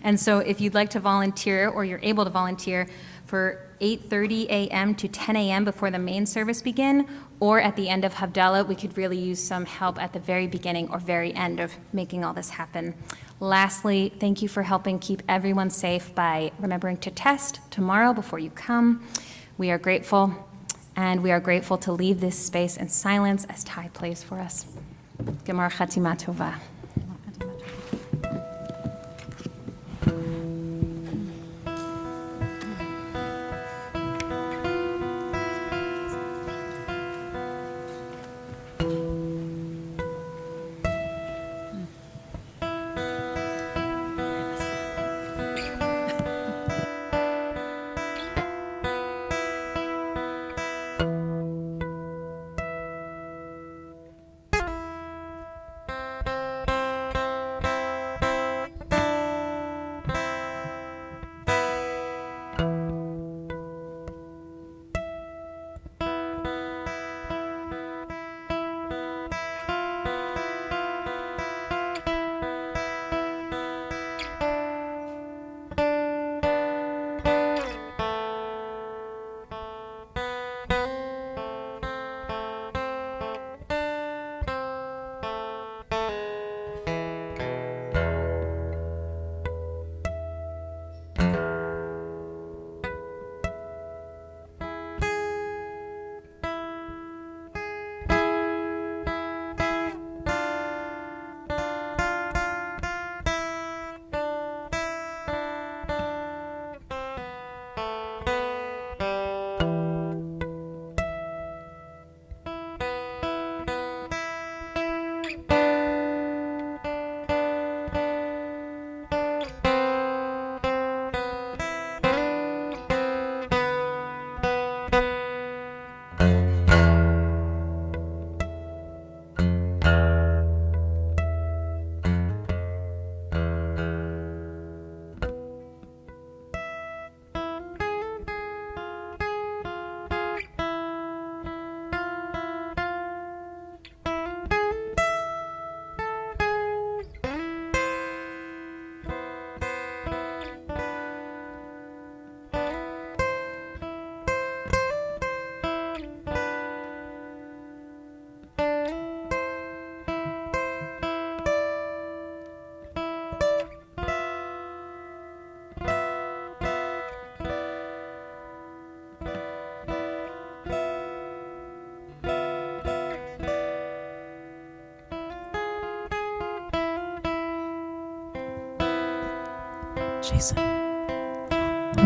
and so if you'd like to volunteer or you're able to volunteer for 8:30 a.m. to 10 a.m. before the main service begin, or at the end of Havdalah. We could really use some help at the very beginning or very end of making all this happen. Lastly, thank you for helping keep everyone safe by remembering to test tomorrow before you come. We are grateful, and we are grateful to leave this space in silence as Ty plays for us. Gemar Chatima Tovah.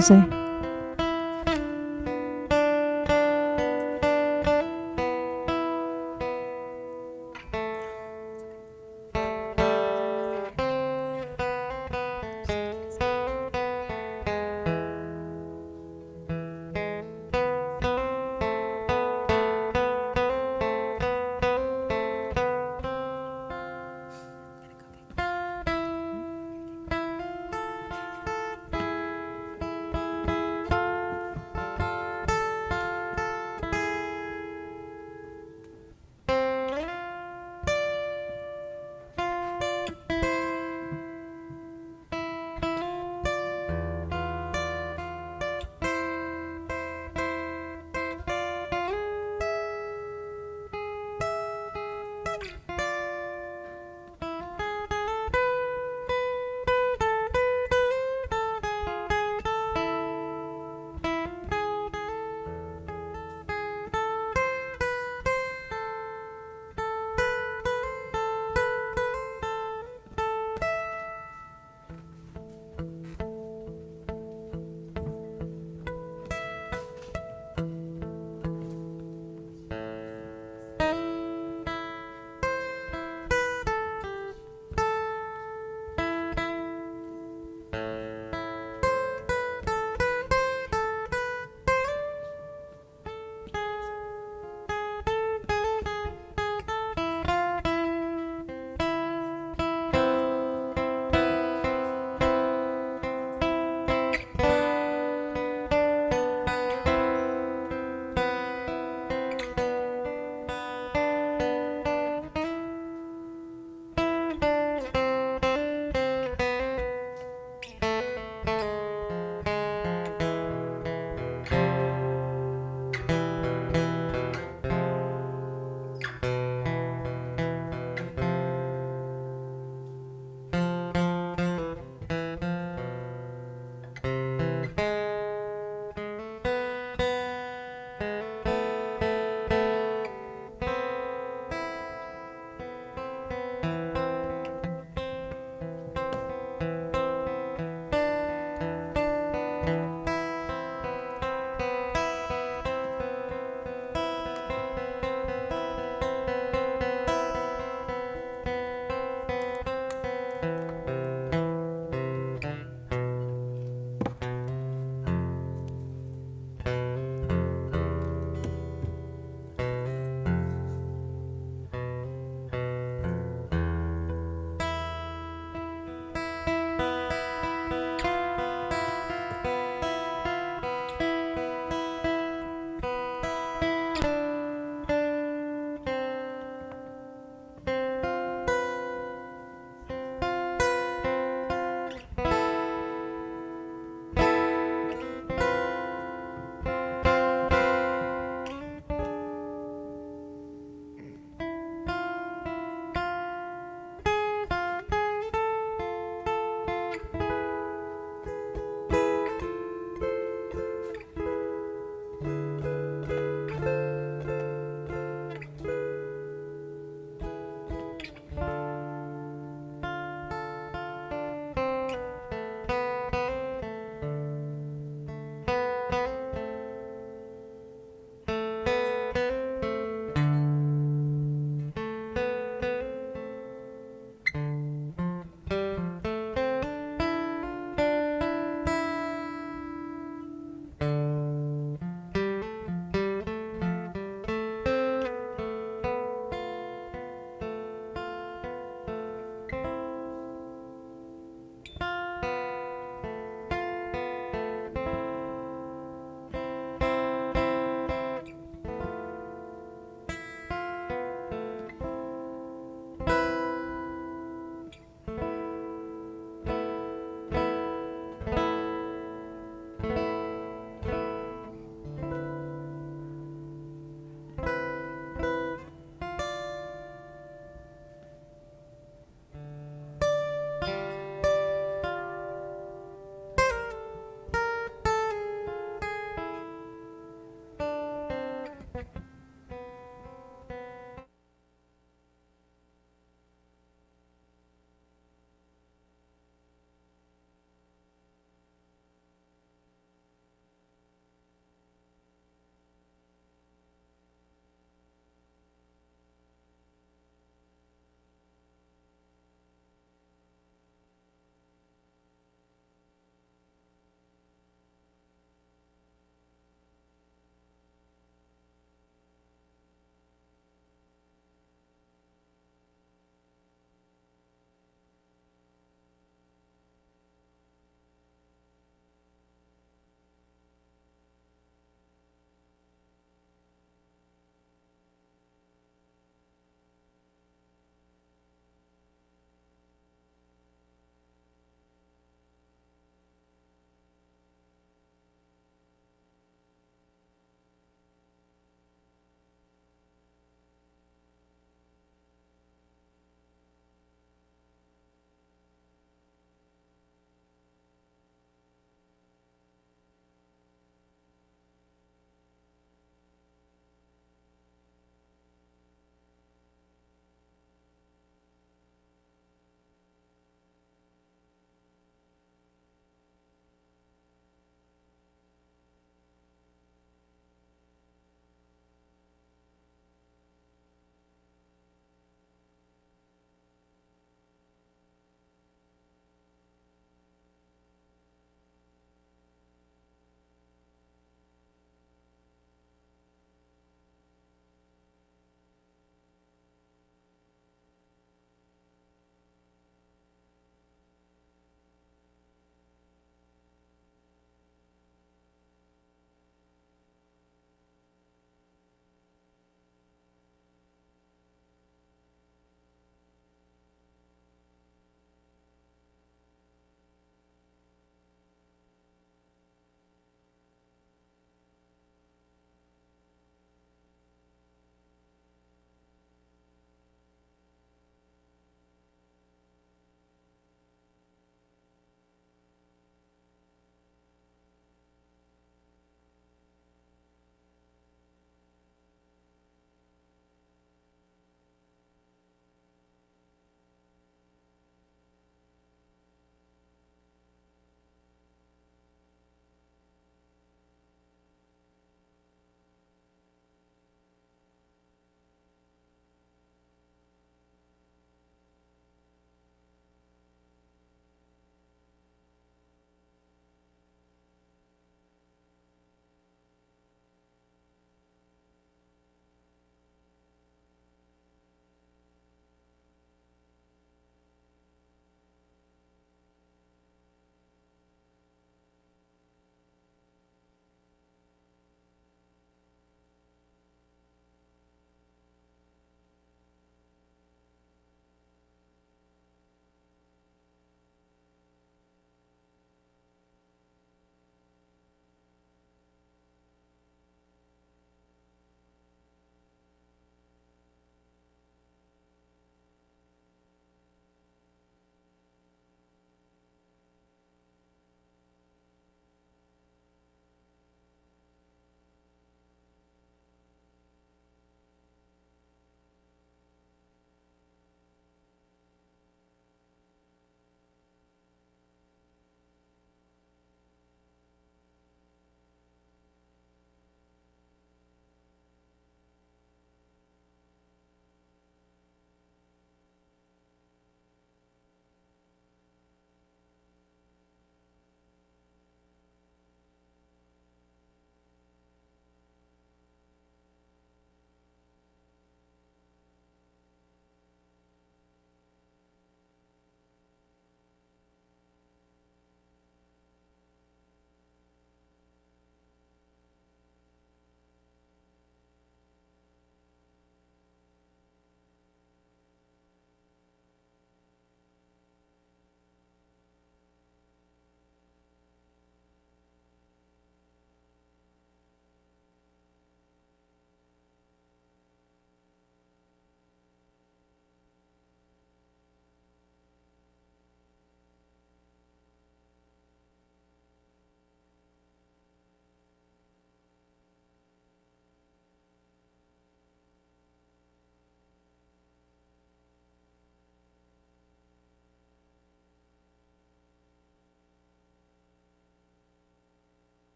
Jose.